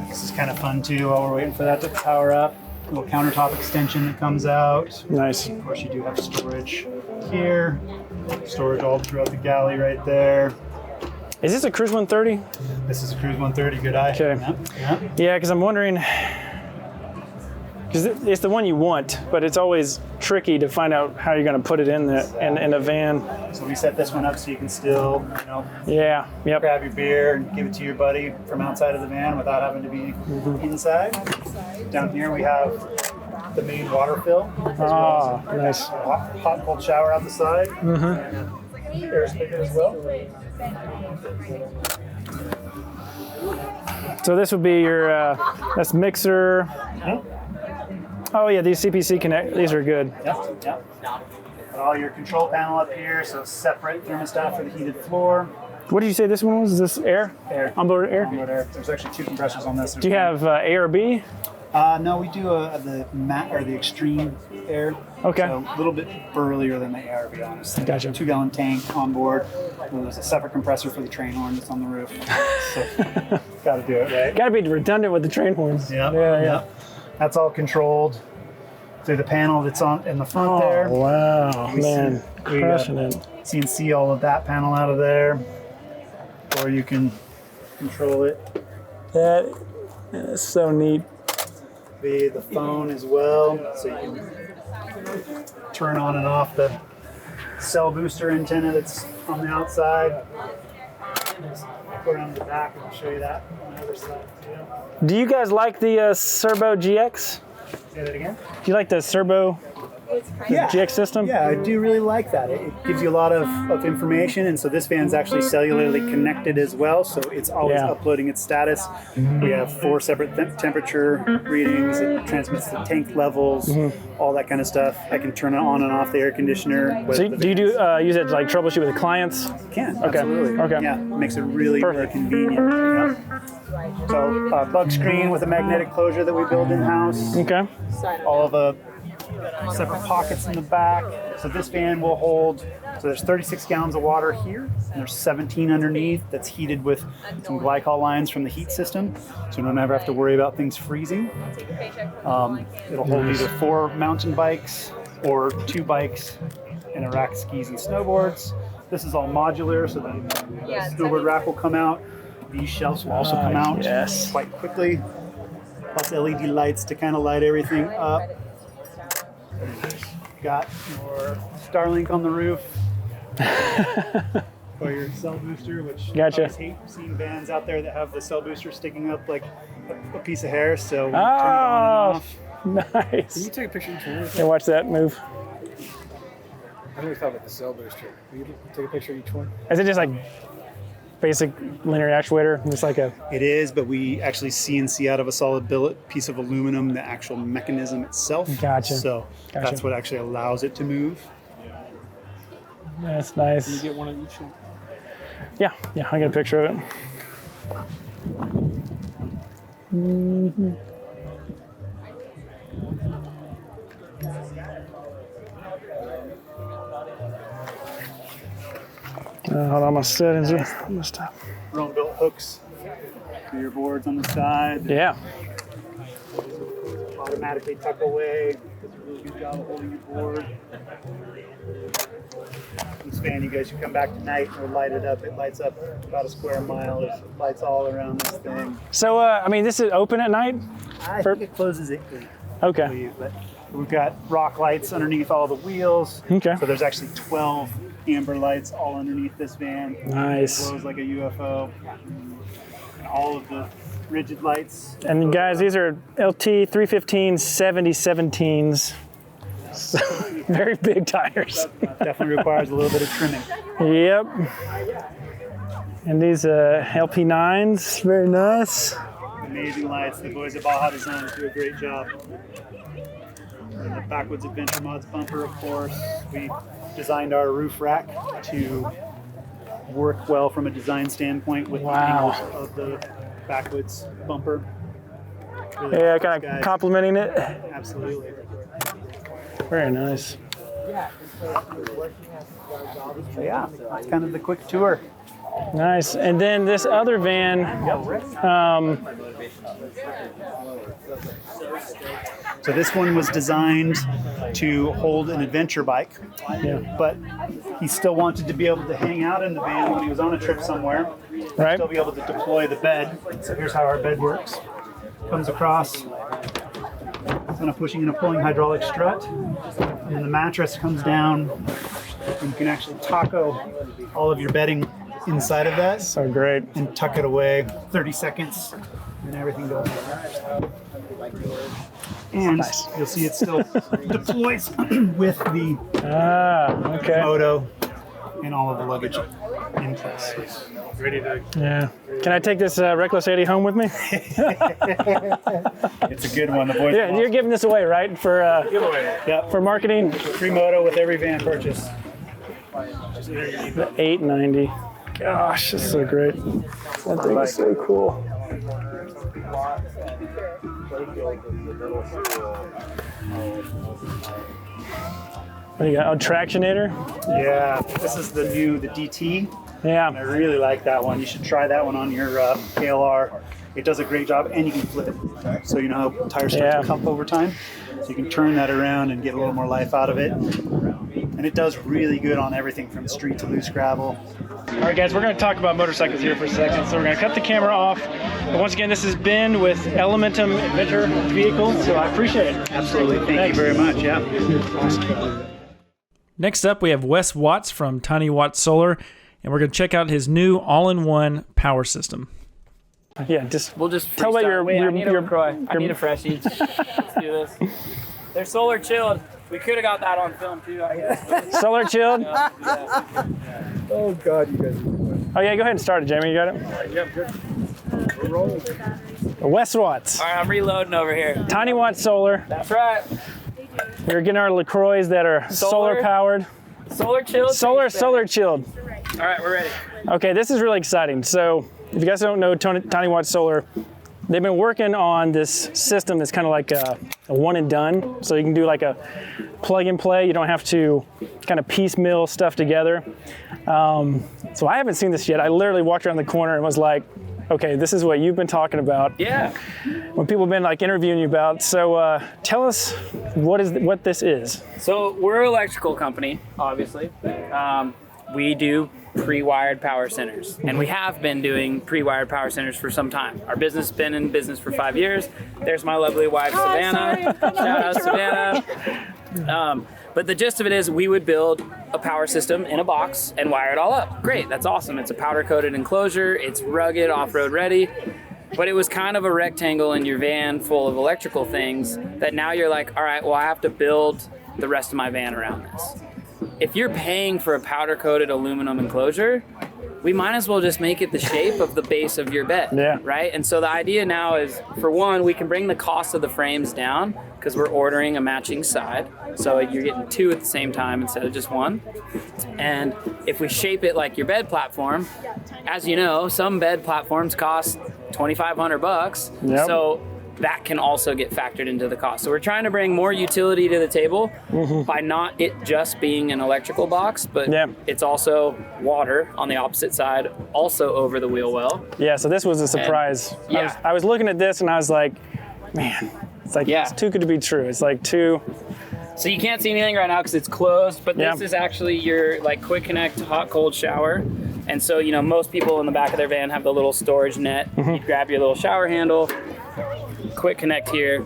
This is kind of fun too while we're waiting for that to power up. A little countertop extension that comes out. Nice. Of course, you do have storage here. Storage all throughout the galley right there. Is this a Cruise 130? This is a Cruise 130. Good eye. Okay. Yeah, because I'm wondering, because it's the one you want, but it's always tricky to find out how you're going to put it in a van. So we set this one up so you can still, Yeah. Yep. grab your beer and give it to your buddy from outside of the van without having to be inside. Down here we have the main water fill. Ah, nice. Hot and cold shower out the side. Air spigot as well. So this would be your that's mixer. Oh yeah, these CPC Connect. These are good. Yep. Got all your control panel up here, so separate thermostat for the heated floor. What did you say this one was? Is this air? Air. Onboard air? Onboard air. There's actually 2 compressors on this. Do you have A or B? No, we do the matte or the extreme air. Okay. So a little bit burlier than the air, to be honest. Gotcha. 2-gallon tank on board. And there's a separate compressor for the train horn that's on the roof. So, got to do it, right? Got to be redundant with the train horns. Yeah. That's all controlled through the panel that's in the front there. Wow, We man, we crushing it. CNC all of that panel out of there, or you can control it. That is so neat. The phone as well, so you can turn on and off the cell booster antenna that's on the outside. Just go around to the back and I'll show you that on the other side too. Do you guys like the Serbo GX? Say that again? Do you like the Serbo GX system? Yeah, I do really like that. It gives you a lot of information, and so this van's actually cellularly connected as well, so it's always uploading its status. We have 4 separate temperature readings. It transmits the tank levels, all that kind of stuff. I can turn it on and off the air conditioner. So do you use it to like troubleshoot with the clients? Can, okay. absolutely. Okay. Yeah, it makes it really convenient. Yeah. So bug screen with a magnetic closure that we build in-house. Okay. All of the separate pockets in the back. So this van will hold, so there's 36 gallons of water here, and there's 17 underneath that's heated with some glycol lines from the heat system, so you don't ever have to worry about things freezing. It'll hold either 4 mountain bikes or 2 bikes and a rack of skis and snowboards. This is all modular, so the snowboard rack will come out. These shelves will also come out quite quickly. Plus LED lights to kind of light everything up. Got your Starlink on the roof for your cell booster, which I always hate seeing vans out there that have the cell booster sticking up like a piece of hair, so we turn it on and off. Nice. Can you take a picture of each one? Yeah, watch that move. I never thought about the cell booster. Will you take a picture of each one? Is it just like basic linear actuator? Just like a... It is, but we actually CNC out of a solid billet piece of aluminum the actual mechanism itself. Gotcha. So that's what actually allows it to move. That's nice. Can you get one of each one? Yeah, I got a picture of it. Hold on, my settings are messed up. Rome built hooks for your boards on the side. Yeah. Automatically tuck away. Does a really good job of holding your board. This fan, you guys should come back tonight and we'll light it up. It lights up about a square mile. There's lights all around this thing. So, I mean, this is open at night? I think it closes at 8. Okay. But we've got rock lights underneath all the wheels. Okay. So there's actually 12 amber lights all underneath this van. Nice. It glows like a UFO. And all of the rigid lights. And guys, these are LT 315 7017s. So, very big tires. Definitely requires a little bit of trimming. Yep. And these LP9s, very nice. Amazing lights. The boys at Baja Design do a great job. And the Backwoods Adventure Mods bumper, of course. We designed our roof rack to work well from a design standpoint with the Wow. angles of the backwoods bumper. Really Yeah, nice, kind of guys. complimenting it. Absolutely. Very nice. So yeah, that's kind of the quick tour. Nice. And then this other van, So this one was designed to hold an adventure bike, but he still wanted to be able to hang out in the van when he was on a trip somewhere, right? still be able to deploy the bed. So here's how our bed works. Comes across, kind of pushing and pulling hydraulic strut, and then the mattress comes down, and you can actually taco all of your bedding inside of that. So great. And tuck it away, 30 seconds, and everything goes. And you'll see it still deploys with the moto and all of the luggage in place. Ready to. Yeah. Can I take this Reckless 80 home with me? It's a good one. The boys. Yeah, you're giving this away, right? For Giveaway. Yeah, for marketing. free moto with every van purchase. The 890. Gosh, that's so great. That thing is so cool. What do you got? Oh, Tractionator? Yeah, this is the DT. Yeah. I really like that one. You should try that one on your KLR. It does a great job, and you can flip it. So you know how tires start to cup over time? So you can turn that around and get a little more life out of it. And it does really good on everything from street to loose gravel. All right, guys, we're going to talk about motorcycles here for a second. So we're going to cut the camera off. But once again, this is Ben with Elementum Adventure Vehicles. So I appreciate it. Absolutely. Thank you very much. Yeah. Next up, we have Wes Watts from Tiny Watt Solar, and we're going to check out his new all-in-one power system. Yeah, we'll just tell about your I need a freshie. Let's do this. They're solar chilled. We could have got that on film too, I guess. Solar chilled? Yeah. Oh God, you guys. Oh yeah, go ahead and start it, Jamie. You got it? Yeah, I'm good. We're rolling. Wes Watts. All right, I'm reloading over here. Tiny Watt Solar. That's right. We're getting our LaCroix that are solar powered. Solar chilled? Solar chilled. All right, we're ready. Okay, this is really exciting. So if you guys don't know Tiny Watt Solar, they've been working on this system that's kind of like a one and done. So you can do like a plug and play. You don't have to kind of piecemeal stuff together. So I haven't seen this yet. I literally walked around the corner and was like, okay, this is what you've been talking about. Yeah. When people have been like interviewing you about. So tell us what this is. So we're an electrical company, obviously. We do pre-wired power centers, and we have been doing pre-wired power centers for some time. Our business has been in business for 5 years. There's my lovely wife, Savannah. Shout out, Savannah. But the gist of it is we would build a power system in a box and wire it all up. Great, that's awesome. It's a powder-coated enclosure. It's rugged, off-road ready. But it was kind of a rectangle in your van full of electrical things that now you're like, all right, well, I have to build the rest of my van around this. If you're paying for a powder-coated aluminum enclosure, we might as well just make it the shape of the base of your bed, right? And so the idea now is, for one, we can bring the cost of the frames down because we're ordering a matching side. So you're getting two at the same time instead of just one. And if we shape it like your bed platform, as you know, some bed platforms cost $2,500. Yep. So that can also get factored into the cost. So we're trying to bring more utility to the table by not it just being an electrical box, but it's also water on the opposite side, also over the wheel well. Yeah, so this was a surprise. And, I was looking at this and I was like, man, it's like it's too good to be true. It's like too. So you can't see anything right now because it's closed, but this is actually your like quick connect hot cold shower. And so, you know, most people in the back of their van have the little storage net. You grab your little shower handle, quick connect here.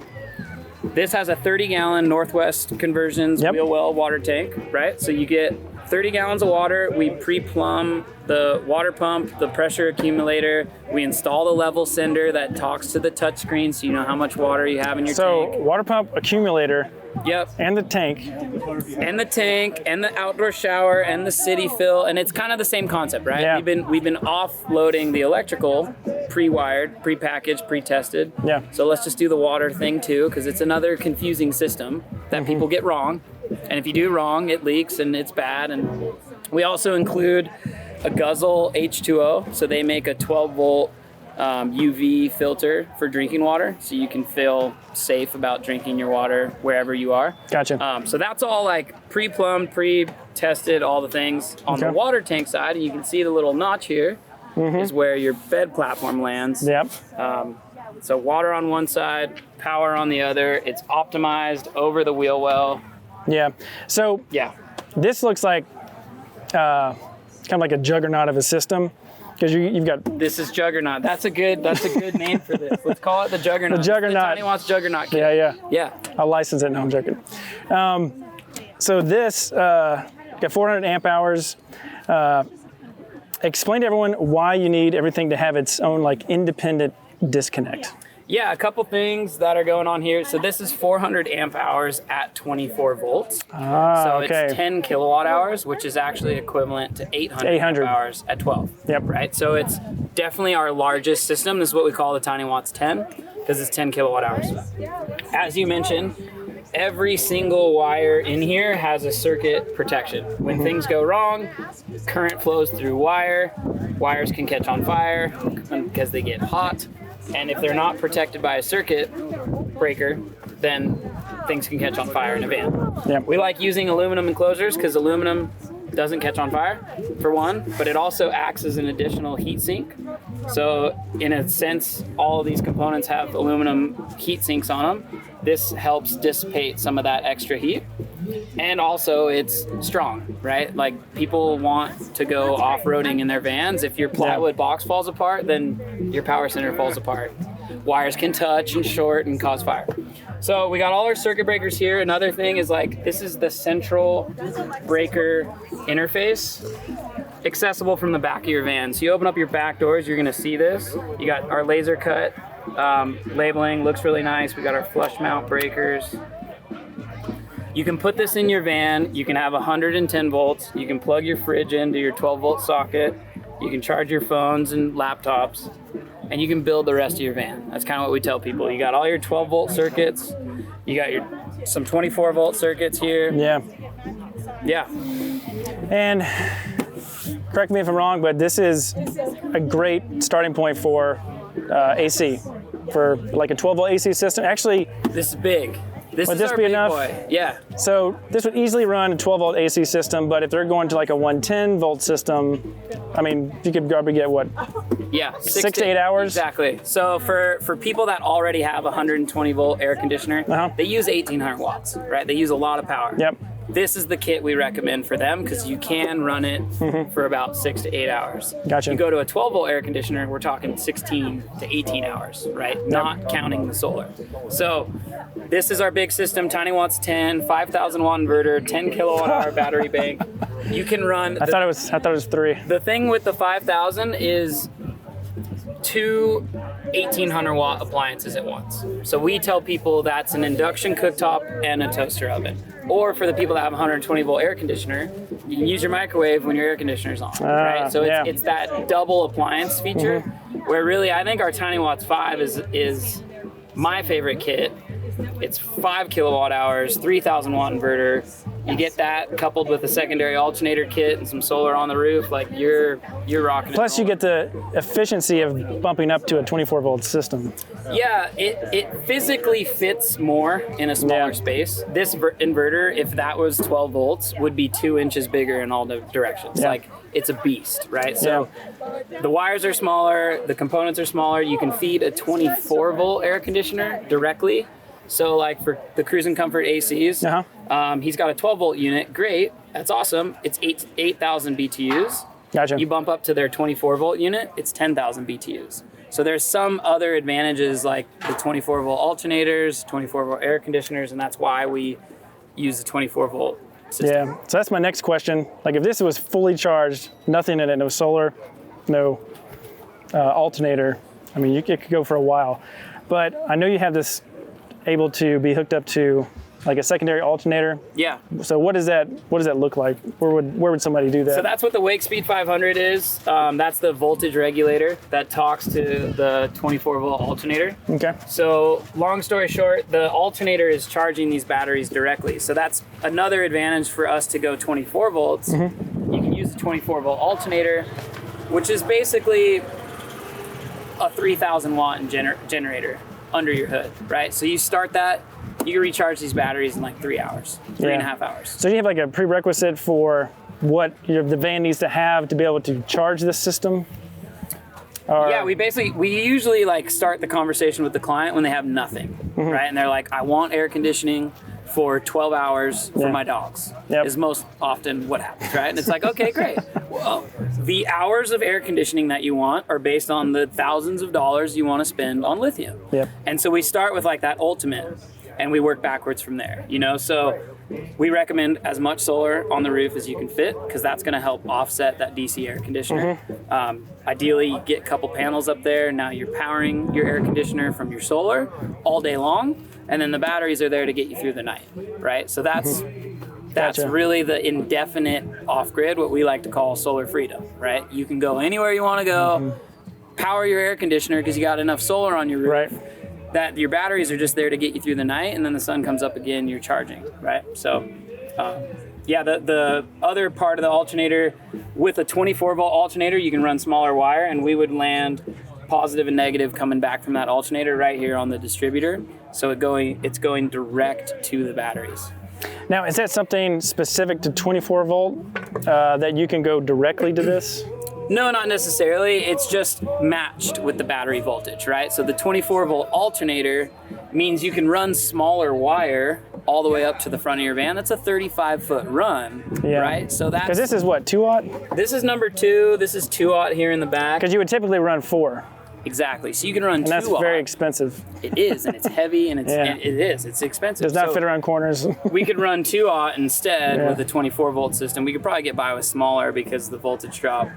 This has a 30-gallon Northwest Conversions wheel well water tank, right? So you get 30 gallons of water. We pre-plumb the water pump, the pressure accumulator. We install the level sender that talks to the touchscreen so you know how much water you have in your tank. So water pump, accumulator. Yep. And the tank. And the tank, and the outdoor shower, and the city fill, and it's kind of the same concept, right? Yeah. We've been offloading the electrical, pre-wired, pre-packaged, pre-tested. Yeah. So let's just do the water thing too, because it's another confusing system that people get wrong. And if you do wrong, it leaks and it's bad. And we also include a Guzzle H2O. So they make a 12 volt UV filter for drinking water, so you can feel safe about drinking your water wherever you are. Gotcha. So that's all like pre-plumbed, pre-tested, all the things. On the water tank side, and you can see the little notch here is where your bed platform lands. Yep. So water on one side, power on the other. It's optimized over the wheel well. Yeah. So yeah, this looks like kind of like a juggernaut of a system. Because you've got... This is Juggernaut. That's a good name for this. Let's call it the Juggernaut. The Juggernaut. The Tiny Watts Juggernaut kit. Yeah. I'll license it. No, I'm joking. So this got 400 amp hours. Explain to everyone why you need everything to have its own like independent disconnect. Yeah, a couple things that are going on here. So this is 400 amp hours at 24 volts. So it's 10 kilowatt hours, which is actually equivalent to 800 amp hours at 12. Yep. Right. So it's definitely our largest system. This is what we call the Tiny Watts 10 because it's 10 kilowatt hours. As you mentioned, every single wire in here has a circuit protection. When things go wrong, current flows through wire. Wires can catch on fire because they get hot. And if they're not protected by a circuit breaker, then things can catch on fire in a van. Yep. We like using aluminum enclosures because aluminum doesn't catch on fire, for one, but it also acts as an additional heat sink. So in a sense, all of these components have aluminum heat sinks on them. This helps dissipate some of that extra heat. And also it's strong, right? Like people want to go off-roading in their vans. If your plywood box falls apart, then your power center falls apart. Wires can touch and short and cause fire. So we got all our circuit breakers here. Another thing is like, this is the central breaker interface, accessible from the back of your van. So you open up your back doors, you're gonna see this. You got our laser cut labeling, looks really nice. We got our flush mount breakers. You can put this in your van. You can have 110 volts. You can plug your fridge into your 12 volt socket. You can charge your phones and laptops, and you can build the rest of your van. That's kind of what we tell people. You got all your 12 volt circuits. You got some 24 volt circuits here. Yeah. And correct me if I'm wrong, but this is a great starting point for AC, for like a 12 volt AC system. Actually, this is big. Would this be enough? Boy. Yeah. So this would easily run a 12 volt AC system, but if they're going to like a 110 volt system, I mean, you could probably get what? Yeah, 6 to 8 hours. Exactly. So for people that already have a 120 volt air conditioner, they use 1800 watts, right? They use a lot of power. Yep. This is the kit we recommend for them because you can run it for about 6 to 8 hours. Gotcha. You go to a 12 volt air conditioner, we're talking 16 to 18 hours, right? Yep. Not counting the solar. So this is our big system, Tiny Watts 10, 5,000 watt inverter, 10 kilowatt hour battery bank. You can run. I thought it was 3. The thing with the 5,000 is 2 1,800 watt appliances at once. So we tell people that's an induction cooktop and a toaster oven. Or for the people that have a 120 volt air conditioner, you can use your microwave when your air conditioner's on, right? So it's that double appliance feature where really I think our Tiny Watts 5 is my favorite kit. It's 5 kilowatt hours, 3,000 watt inverter. You get that coupled with a secondary alternator kit and some solar on the roof, like you're rocking. Plus you get the efficiency of bumping up to a 24 volt system. Yeah, it physically fits more in a smaller space. This inverter, if that was 12 volts, would be 2 inches bigger in all the directions. Like it's a beast, right? So the wires are smaller, the components are smaller. You can feed a 24 volt air conditioner directly. So like for the Cruise and Comfort ACs, he's got a 12 volt unit. Great, that's awesome. It's 8,000 BTUs. Gotcha. You bump up to their 24 volt unit, it's 10,000 BTUs. So there's some other advantages like the 24 volt alternators, 24 volt air conditioners, and that's why we use the 24 volt system. Yeah, so that's my next question. Like if this was fully charged, nothing in it, no solar, no alternator, I mean, it could go for a while. But I know you have this able to be hooked up to like a secondary alternator. Yeah. So what does that look like? Where would somebody do that? So that's what the WakeSpeed 500 is. That's the voltage regulator that talks to the 24-volt alternator. Okay. So long story short, the alternator is charging these batteries directly. So that's another advantage for us to go 24 volts. Mm-hmm. You can use the 24-volt alternator, which is basically a 3,000 watt generator under your hood, right? So you start that, you can recharge these batteries in like 3 hours, 3.5 hours. So you have like a prerequisite for what the van needs to have to be able to charge this system? Yeah, we usually like start the conversation with the client when they have nothing, right? And they're like, I want air conditioning for 12 hours for my dogs, is most often what happens, right? And it's like, okay, great. Well, the hours of air conditioning that you want are based on the thousands of dollars you want to spend on lithium. Yep. And so we start with like that ultimate, and we work backwards from there, you know? So we recommend as much solar on the roof as you can fit, because that's going to help offset that DC air conditioner. Ideally, you get a couple panels up there. Now you're powering your air conditioner from your solar all day long, and then the batteries are there to get you through the night, right? So that's really the indefinite off-grid, what we like to call solar freedom, right? You can go anywhere you want to go, power your air conditioner because you got enough solar on your roof. Right. That your batteries are just there to get you through the night, and then the sun comes up again, you're charging, right? So, the other part of the alternator, with a 24-volt alternator, you can run smaller wire, and we would land positive and negative coming back from that alternator right here on the distributor. So it's going direct to the batteries. Now, is that something specific to 24 volt that you can go directly to this? No, not necessarily. It's just matched with the battery voltage, right? So the 24-volt alternator means you can run smaller wire all the way up to the front of your van. That's a 35-foot run, right? So that's... Because this is what, 2-aught? This is number 2. This is 2-aught here in the back. Because you would typically run 4. Exactly. So you can run 2-aught. And that's very expensive. It is, and it's heavy, and it's expensive. Does not fit around corners. We could run 2-aught instead with a 24-volt system. We could probably get by with smaller because of the voltage drop.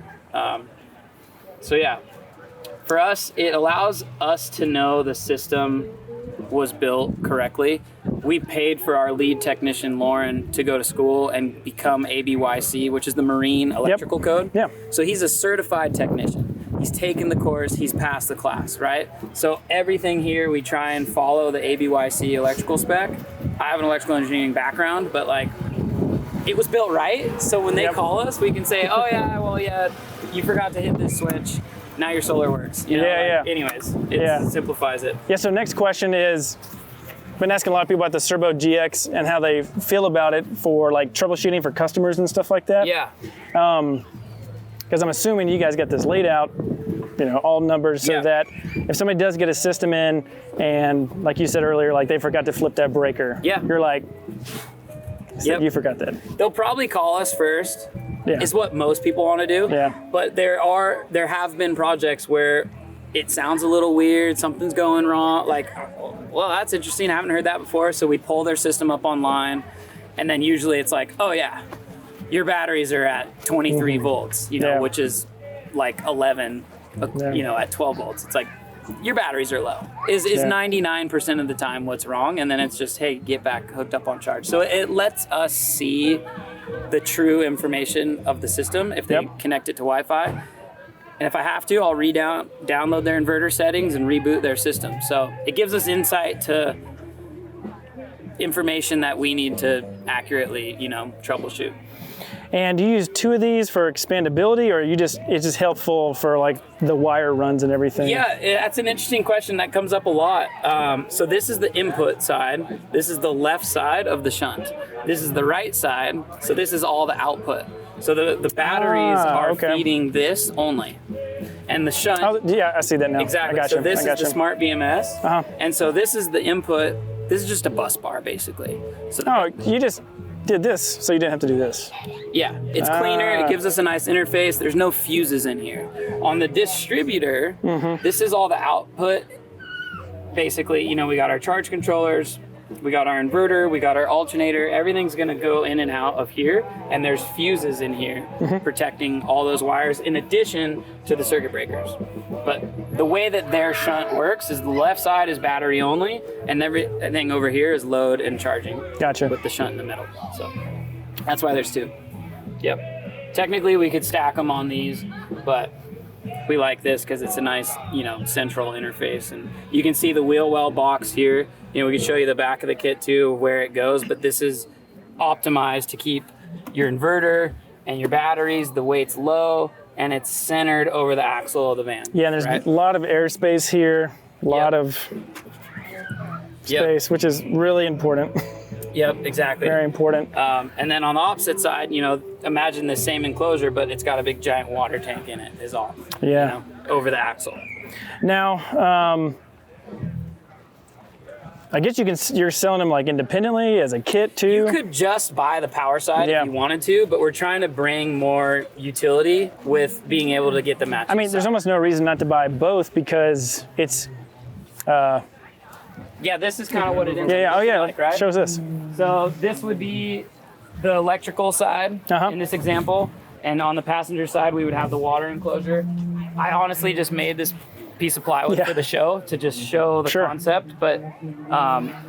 For us, it allows us to know the system was built correctly. We paid for our lead technician, Lauren, to go to school and become ABYC, which is the Marine Electrical Code. Yeah. So he's a certified technician. He's taken the course, he's passed the class, right? So everything here, we try and follow the ABYC electrical spec. I have an electrical engineering background, but like, it was built right. So when they call us, we can say, oh yeah, you forgot to hit this switch. Now your solar works. You know? Anyways, it simplifies it. Yeah, so next question is, I've been asking a lot of people about the Serbo GX and how they feel about it for like troubleshooting for customers and stuff like that. Yeah. Because I'm assuming you guys got this laid out, you know, all numbers so that if somebody does get a system in and like you said earlier, like they forgot to flip that breaker. Yeah. You're like, you forgot that. They'll probably call us first. Is what most people want to do. Yeah. But there have been projects where it sounds a little weird, something's going wrong, like, well, that's interesting, I haven't heard that before. So we pull their system up online, and then usually it's like, oh yeah, your batteries are at 23 volts, you know, which is like 11, you know, at 12 volts. It's like, your batteries are low. Is 99% of the time what's wrong, and then it's just, hey, get back hooked up on charge. So it lets us see the true information of the system if they connect it to Wi-Fi. And if I have to, I'll download their inverter settings and reboot their system. So it gives us insight to information that we need to accurately, you know, troubleshoot. And do you use 2 of these for expandability, or it's just helpful for like the wire runs and everything? Yeah, that's an interesting question that comes up a lot. So this is the input side. This is the left side of the shunt. This is the right side. So this is all the output. So the batteries are feeding this only. And the shunt. I see that now. Exactly. I gotcha. So this is the smart BMS. And so this is the input. This is just a bus bar, basically. So you just did this, so you didn't have to do this. Yeah, it's cleaner. It gives us a nice interface. There's no fuses in here. On the distributor, this is all the output. Basically, you know, we got our charge controllers, we got our inverter, we got our alternator. Everything's going to go in and out of here, and there's fuses in here protecting all those wires in addition to the circuit breakers. But the way that their shunt works is the left side is battery only, and everything over here is load and charging. Gotcha. With the shunt in the middle. So that's why there's two. Yep. Technically, we could stack them on these, but we like this because it's a nice, central interface. And you can see the wheel well box here. We can show you the back of the kit too, where it goes, but this is optimized to keep your inverter and your batteries, the weight's low, and it's centered over the axle of the van. Yeah, and there's a lot of airspace here, a lot of space, which is really important. Yep, exactly. Very important. And then on the opposite side, imagine the same enclosure, but it's got a big giant water tank in it is all. Yeah. Over the axle. Now, I guess you're selling them like independently as a kit too? You could just buy the power side if you wanted to, but we're trying to bring more utility with being able to get the matching there's side. almost no reason not to buy both because it's... yeah, this is kind of what it is. Yeah. Oh, yeah. Like, right? Shows this. So this would be the electrical side in this example, and on the passenger side, we would have the water enclosure. I honestly just made this piece of plywood for the show to just show the concept, but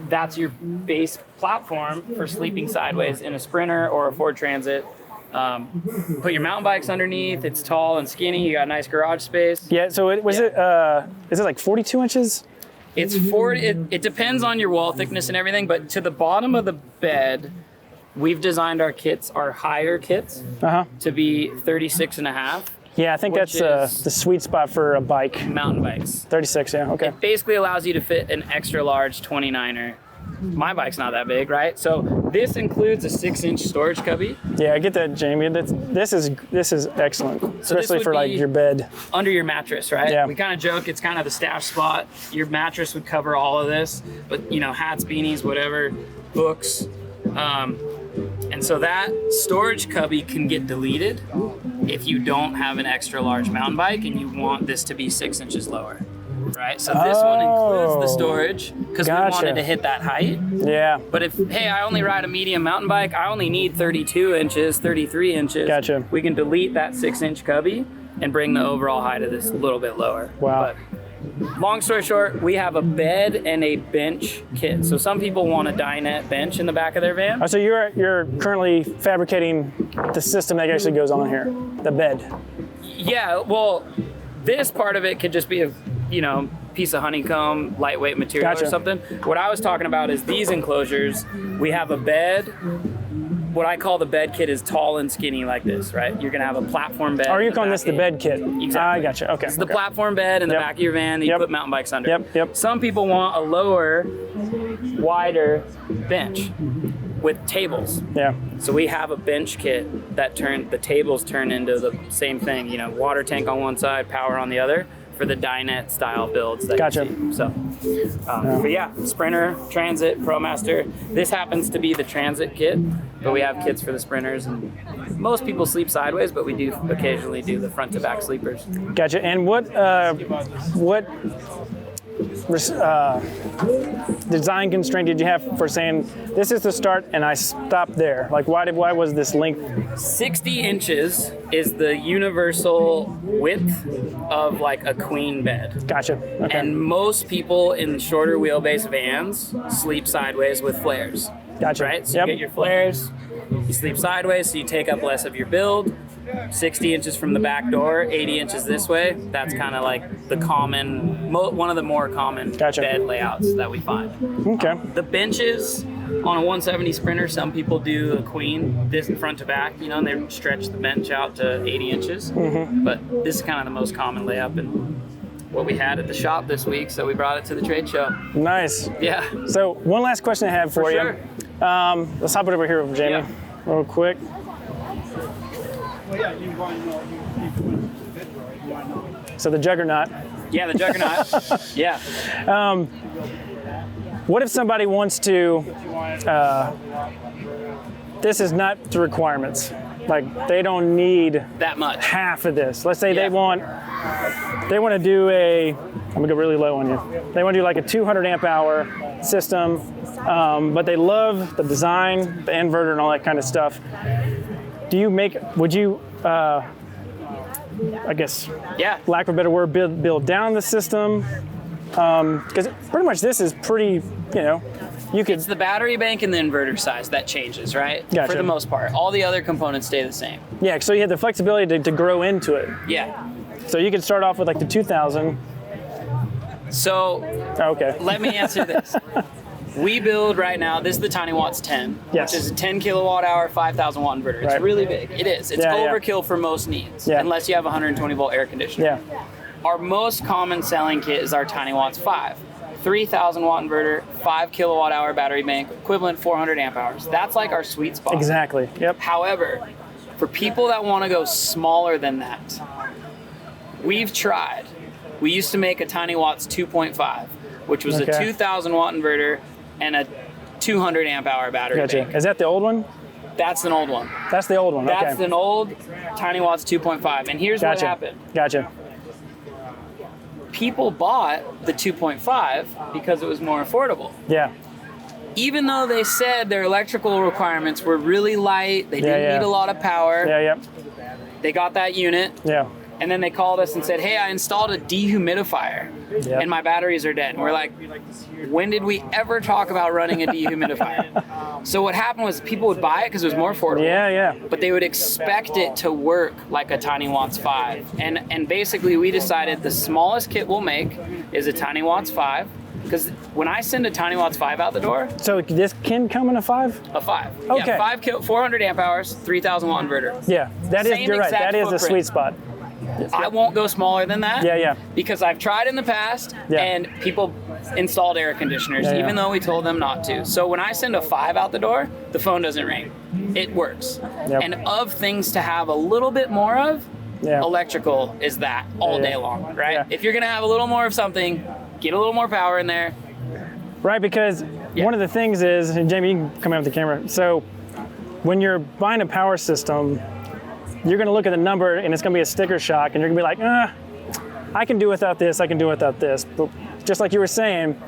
that's your base platform for sleeping sideways in a Sprinter or a Ford Transit. Put your mountain bikes underneath. It's tall and skinny. You got nice garage space. Yeah. So is it like 42 inches? It's 40. It depends on your wall thickness and everything, but to the bottom of the bed, we've designed our kits, our higher kits, to be 36 and a half. Yeah, I think that's the sweet spot for a bike. Mountain bikes. 36, yeah, okay. It basically allows you to fit an extra large 29er. My bike's not that big, right? So this includes a 6-inch storage cubby. Yeah, I get that, Jamie. This is excellent, especially for like your bed. Under your mattress, right? Yeah. We kind of joke it's kind of the stash spot. Your mattress would cover all of this, but hats, beanies, whatever, books. And so that storage cubby can get deleted if you don't have an extra large mountain bike and you want this to be 6 inches lower, right? So this one includes the storage because we wanted to hit that height. Yeah. But if, hey, I only ride a medium mountain bike, I only need 32 inches, 33 inches. Gotcha. We can delete that 6-inch cubby and bring the overall height of this a little bit lower. Wow. But long story short, we have a bed and a bench kit. So some people want a dinette bench in the back of their van. Oh, so you're currently fabricating the system that actually goes on here, the bed. Yeah, well, this part of it could just be a piece of honeycomb, lightweight material or something. What I was talking about is these enclosures. We have a bed. What I call the bed kit is tall and skinny like this, right? You're gonna have a platform bed. Are you calling this the bed kit? Exactly. I gotcha. Okay. It's the platform bed in the back of your van that you put mountain bikes under. Yep. Some people want a lower, wider bench with tables. Yeah. So we have a bench kit that the tables turn into the same thing. Water tank on one side, power on the other, for the dinette style builds that you see. So, but yeah, Sprinter, Transit, ProMaster. This happens to be the Transit kit, but we have kits for the Sprinters, and most people sleep sideways, but we do occasionally do the front to back sleepers. Gotcha. And what design constraint did you have for saying this is the start and I stop there? Like why was this length? 60 inches is the universal width of like a queen bed. Gotcha. Okay. And most people in shorter wheelbase vans sleep sideways with flares. Gotcha. Right? So you get your flares, you sleep sideways, so you take up less of your build. 60 inches from the back door, 80 inches this way. That's kind of like the common, one of the more common bed layouts that we find. Okay. The benches on a 170 Sprinter, some people do a queen, this front to back, and they stretch the bench out to 80 inches. Mm-hmm. But this is kind of the most common layout and what we had at the shop this week, so we brought it to the trade show. Nice. Yeah. So one last question I have for you. Sure. Let's hop it over here with Jamie real quick. So the Juggernaut. Yeah, the Juggernaut. Yeah. What if somebody wants to, this is not the requirements. Like they don't need that much. Half of this. Let's say they want to do I'm gonna go really low on you. They want to do like a 200 amp hour system, but they love the design, the inverter and all that kind of stuff. Would you I guess, Yeah. lack of a better word, build down the system? Because pretty much this is pretty, you know, you could. It's the battery bank and the inverter size that changes, right? Gotcha. For the most part. All the other components stay the same. Yeah, so you have the flexibility to grow into it. Yeah. So you could start off with like the 2000. So Okay. let me answer this. We build right now, this is the Tiny Watts 10, Yes. which is a 10 kilowatt hour, 5,000 watt inverter. It's Right. really big. It is. It's Yeah, yeah. overkill for most needs, Yeah. unless you have a 120 volt air conditioner. Yeah. Our most common selling kit is our Tiny Watts 5. 3,000 watt inverter, 5 kilowatt hour battery bank, equivalent 400 amp hours. That's like our sweet spot. Exactly. Yep. However, for people that want to go smaller than that, we've tried. We used to make a Tiny Watts 2.5, which was a Okay. 2,000 watt inverter and a 200 amp hour battery Gotcha. bank. Is that the old one? That's an old one. That's the old one. That's Okay. an old Tiny Watts 2.5. And here's what Gotcha. happened. Gotcha. People bought the 2.5 because it was more affordable. Yeah. Even though they said their electrical requirements were really light, they Yeah, didn't yeah. need a lot of power, Yeah. Yep. they got that unit, Yeah. and then they called us and said, hey, I installed a dehumidifier Yep. and my batteries are dead. And we're like, when did we ever talk about running a dehumidifier? So what happened was people would buy it because it was more affordable. Yeah. Yeah. But they would expect it to work like a Tiny Watts 5. And basically we decided the smallest kit we'll make is a Tiny Watts 5. Because when I send a Tiny Watts 5 out the door, So this can come in a 5? a 5. Okay. Yeah, 400 amp hours, 3,000 watt inverter. Yeah. That is. Same You're right. exact That is a footprint. sweet spot. I won't go smaller than that. Yeah. Yeah. Because I've tried in the past Yeah. and people installed air conditioners Yeah, yeah. even though we told them not to. So when I send a 5 out the door, the phone doesn't ring. It works. Yep. And of things to have a little bit more of, Yeah. electrical is that all Yeah, day yeah. long, right? Yeah. If you're gonna have a little more of something, get a little more power in there. Right, because Yeah. one of the things is, and Jamie, you can come out with the camera. So when you're buying a power system, you're going to look at the number and it's going to be a sticker shock, and you're going to be like, I can do without this, I can do without this. But just like you were saying,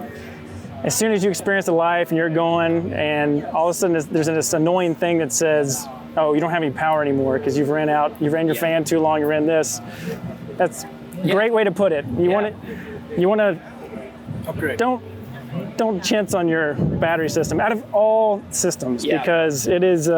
as soon as you experience the life and you're going, and all of a sudden there's this annoying thing that says, oh, you don't have any power anymore because you've ran your Yeah. fan too long, you ran this. That's a great way to put it. You want to Upgrade. don't chintz on your battery system out of all systems, Yeah. because it is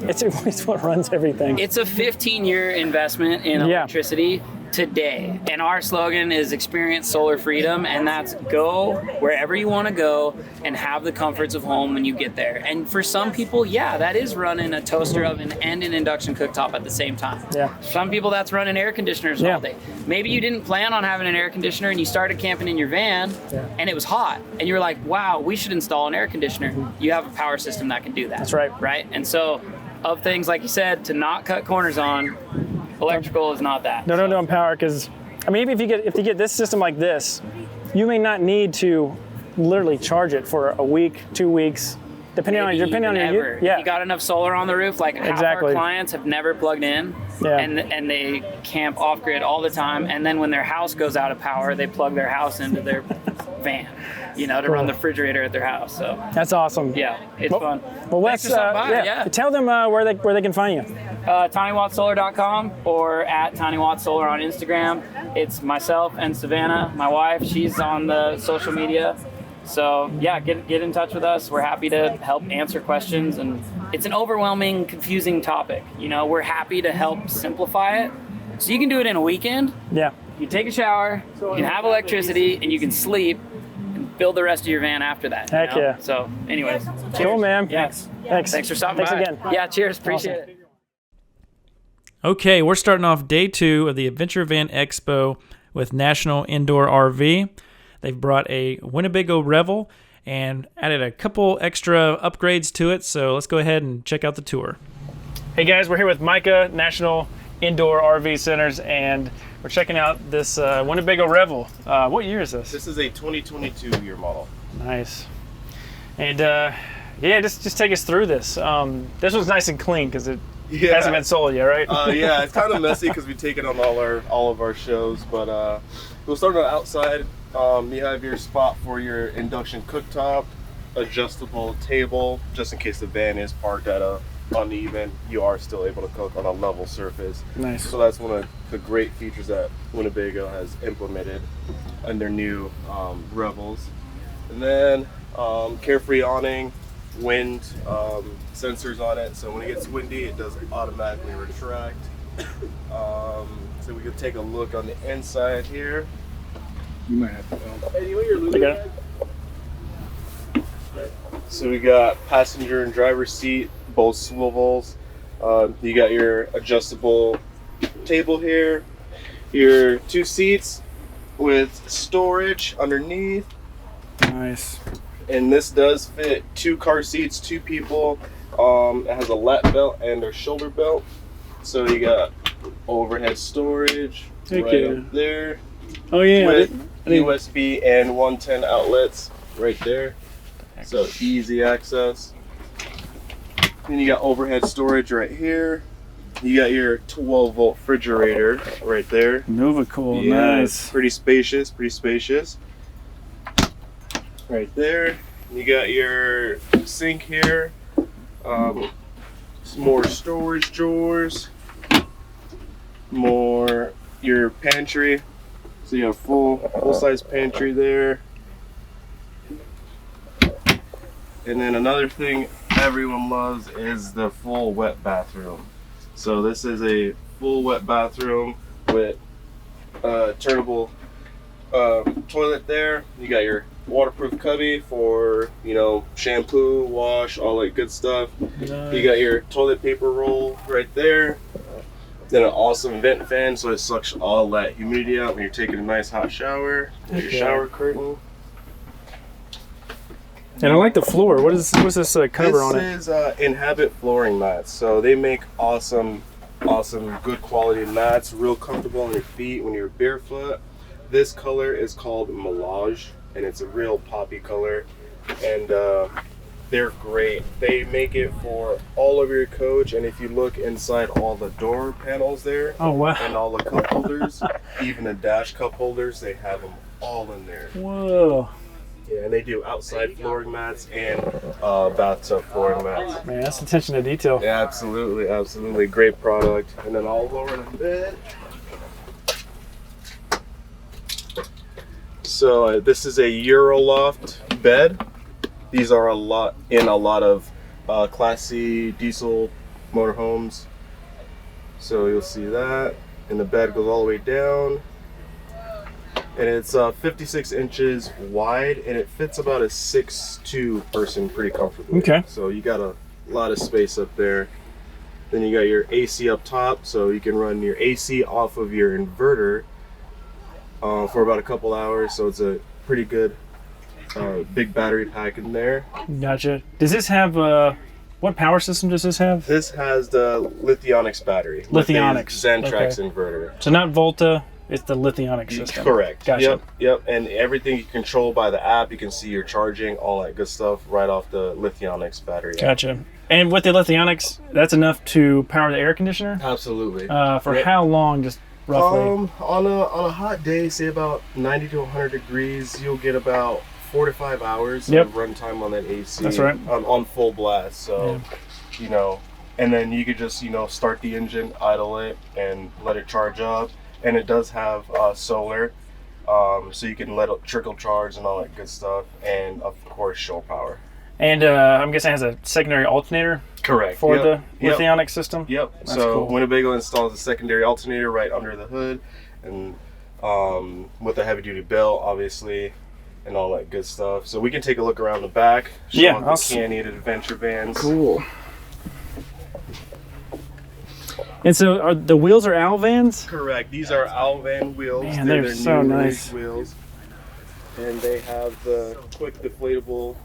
it's what runs everything. It's a 15-year investment in Yeah. electricity today. And our slogan is experience solar freedom, and that's go wherever you want to go and have the comforts of home when you get there. And for some people, yeah, that is running a toaster oven and an induction cooktop at the same time. Yeah. Some people that's running air conditioners Yeah. all day. Maybe you didn't plan on having an air conditioner and you started camping in your van and it was hot and you were like, wow, we should install an air conditioner. You have a power system that can do that. That's right. Right? And so of things, like you said, to not cut corners on, electrical is not that. No on power, because I mean, if you get this system like this, you may not need to literally charge it for a week, 2 weeks, depending on Maybe your ever. yeah. You got enough solar on the roof, like half Exactly. our clients have never plugged in, Yeah. and they camp off grid all the time, and then when their house goes out of power, they plug their house into their van, to run the refrigerator at their house. So That's awesome. yeah, it's fun. Well, Thanks let's for stopping by, yeah. Tell them where they can find you. TinyWattSolar.com or at TinyWattSolar on Instagram. It's myself and Savannah, my wife. She's on the social media. So yeah, get in touch with us. We're happy to help answer questions, and it's an overwhelming, confusing topic. We're happy to help simplify it. So you can do it in a weekend. Yeah. You take a shower, you can have electricity, and you can sleep and build the rest of your van after that. Heck yeah. So anyways, Cool, cheers. man. Yes. Thanks. Thanks for stopping Thanks by. again. Yeah, cheers. Appreciate Awesome. it. Okay, we're starting off day 2 of the Adventure Van Expo with National Indoor RV. They've brought a Winnebago Revel and added a couple extra upgrades to it, so let's go ahead and check out the tour. Hey guys, we're here with Micah, National Indoor RV Centers, and we're checking out this Winnebago Revel. What year is this? This is a 2022 year model. Nice. And yeah, just take us through this. This one's nice and clean because it hasn't been sold yet, right? Yeah, it's kind of messy because we take it on all of our shows, but we'll start on the outside. You have your spot for your induction cooktop. adjustable table, just in case the van is parked at a uneven, you are still able to cook on a level surface. Nice. So that's one of the great features that Winnebago has implemented in their new Rebels. And then carefree awning, wind sensors on it, so when it gets windy it does automatically retract. So we could take a look on the inside here. You might have to film. Hey, you want your I lube got it. So we got passenger and driver seat, both swivels. You got your adjustable table here, your 2 seats with storage underneath. Nice. And this does fit 2 car seats, 2 people. It has a lap belt and a shoulder belt. So you got overhead storage right up there. Oh yeah. With USB and 110 outlets right there. So easy access. Then you got overhead storage right here. You got your 12-volt refrigerator right there. Nova cool, Yeah, nice. Pretty spacious, pretty spacious. Right there. You got your sink here. Some more storage drawers. More your pantry. So you have full-size pantry there. And then another thing everyone loves is the full wet bathroom. So this is a full wet bathroom with a turnable toilet there. You got your waterproof cubby for, you know, shampoo, wash, all that good stuff. Nice. You got your toilet paper roll right there. Then an awesome vent fan, so it sucks all that humidity out when you're taking a nice hot shower. Your shower curtain. And I like the floor. What's this cover on it? This is Inhabit flooring mats. So they make awesome, good quality mats, real comfortable on your feet when you're barefoot. This color is called Melange, and it's a real poppy color, and they're great. They make it for all of your coach, and if you look inside all the door panels there, oh wow, and all the cup holders, even the dash cup holders, they have them all in there. Whoa. Yeah, and they do outside flooring mats and bathtub flooring mats. Man, that's attention to detail. Yeah, absolutely, absolutely. Great product. And then I'll lower the bed. So this is a Euroloft bed. These are a lot of Class C diesel motorhomes. So you'll see that. And the bed goes all the way down. And it's 56 inches wide, and it fits about a 6'2" person pretty comfortably. Okay. So you got a lot of space up there. Then you got your AC up top, so you can run your AC off of your inverter for about a couple hours. So it's a pretty good big battery pack in there. Gotcha. Does this have what power system does this have? This has the Lithionics battery. Lithionics. Zentrax Okay. inverter. So not Volta. It's the Lithionics system. Correct. Gotcha. Yep. And everything you control by the app. You can see your charging, all that good stuff, right off the Lithionics battery. Gotcha. And with the Lithionics, that's enough to power the air conditioner? Absolutely. For how long, just roughly? On a hot day, say about 90 to 100 degrees, you'll get about 4 to 5 hours of runtime on that AC. That's right. On full blast. So, you know, and then you could just, you know, start the engine, idle it, and let it charge up. And it does have solar, so you can let it trickle charge and all that good stuff, and of course shore power. And I'm guessing it has a secondary alternator. Correct. For the Lithionics system. Yep. That's so cool. Winnebago installs a secondary alternator right under the hood, and with a heavy duty belt, obviously, and all that good stuff. So we can take a look around the back. Show the Can-Eat Adventure Vans. Cool. And so the wheels are Alvans? Correct. These are Alvan wheels. Man, they're so new nice. Wheels. And they have the quick deflatable.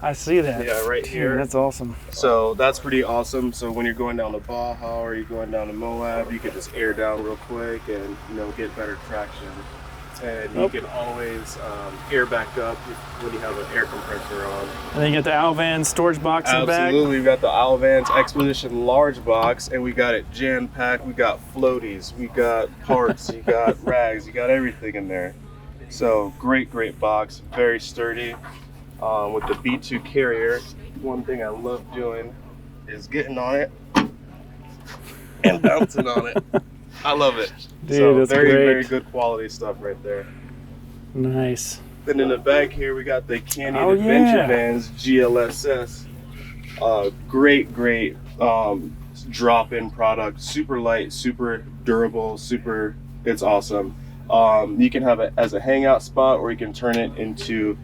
I see that. Yeah, right Dude, here. That's awesome. So that's pretty awesome. So when you're going down to Baja or you're going down to Moab, you can just air down real quick and, you know, get better traction. And you can always air back up when you have an air compressor on. And then you got the Alvan storage box in the back. Absolutely, we got the Alvan's Expedition large box, and we got it jam-packed. We got floaties, we got parts, you got rags, you got everything in there. So great box, very sturdy. with the B2 carrier. One thing I love doing is getting on it and bouncing on it. I love it. Dude, so that's very, great. very good quality stuff right there. Nice. Then in the back here, we got the Canyon Oh, Adventure yeah. Vans GLSS. Great drop-in product. Super light, super durable, it's awesome. You can have it as a hangout spot, or you can turn it into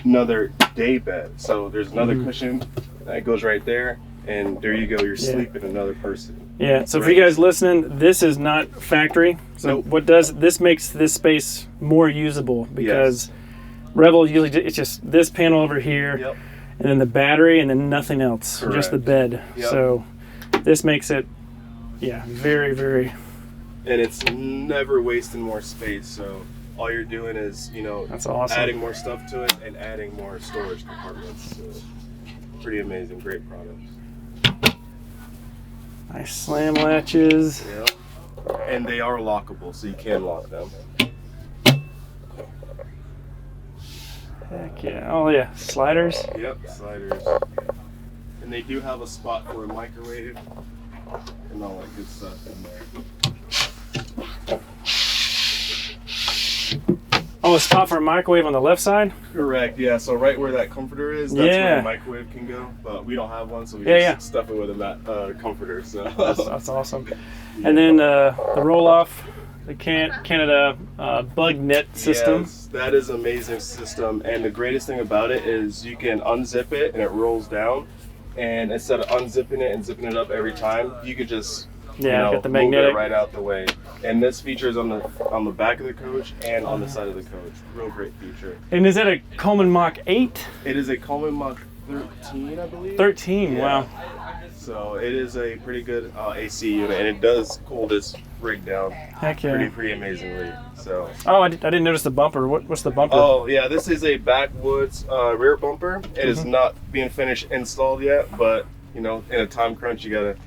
another day bed. So there's another cushion that goes right there, and there you go. You're sleeping another person. Yeah. So for you guys listening, this is not factory. So what does this makes this space more usable, because Revel usually it's just this panel over here, and then the battery, and then nothing else, just the bed. So this makes it, very, very. And it's never wasting more space. So all you're doing is, that's awesome. adding more stuff to it and adding more storage compartments. So pretty amazing, great product. Nice slam latches. Yep. And they are lockable, so you can lock them. Heck yeah. Oh yeah, sliders. Yep, sliders. And they do have a spot for a microwave and all that good stuff in there. Oh, a spot for a microwave on the left side? Correct, yeah. So right where that comforter is, that's where the microwave can go. But we don't have one, so we just stuff it with a comforter. So that's awesome. And then the roll-off, the Canada bug net system. Yes, that is an amazing system. And the greatest thing about it is you can unzip it and it rolls down. And instead of unzipping it and zipping it up every time, you could just get the move magnetic it right out the way. And this feature is on the back of the coach and on the side of the coach. Real great feature. And is that a Coleman Mach 8? It is a Coleman Mach 13, I believe. 13, wow. So it is a pretty good AC unit, and it does cool this rig down pretty amazingly. So. Oh, I didn't notice the bumper. What's the bumper? Oh yeah, this is a backwoods rear bumper. It is not being finished installed yet, but in a time crunch, you gotta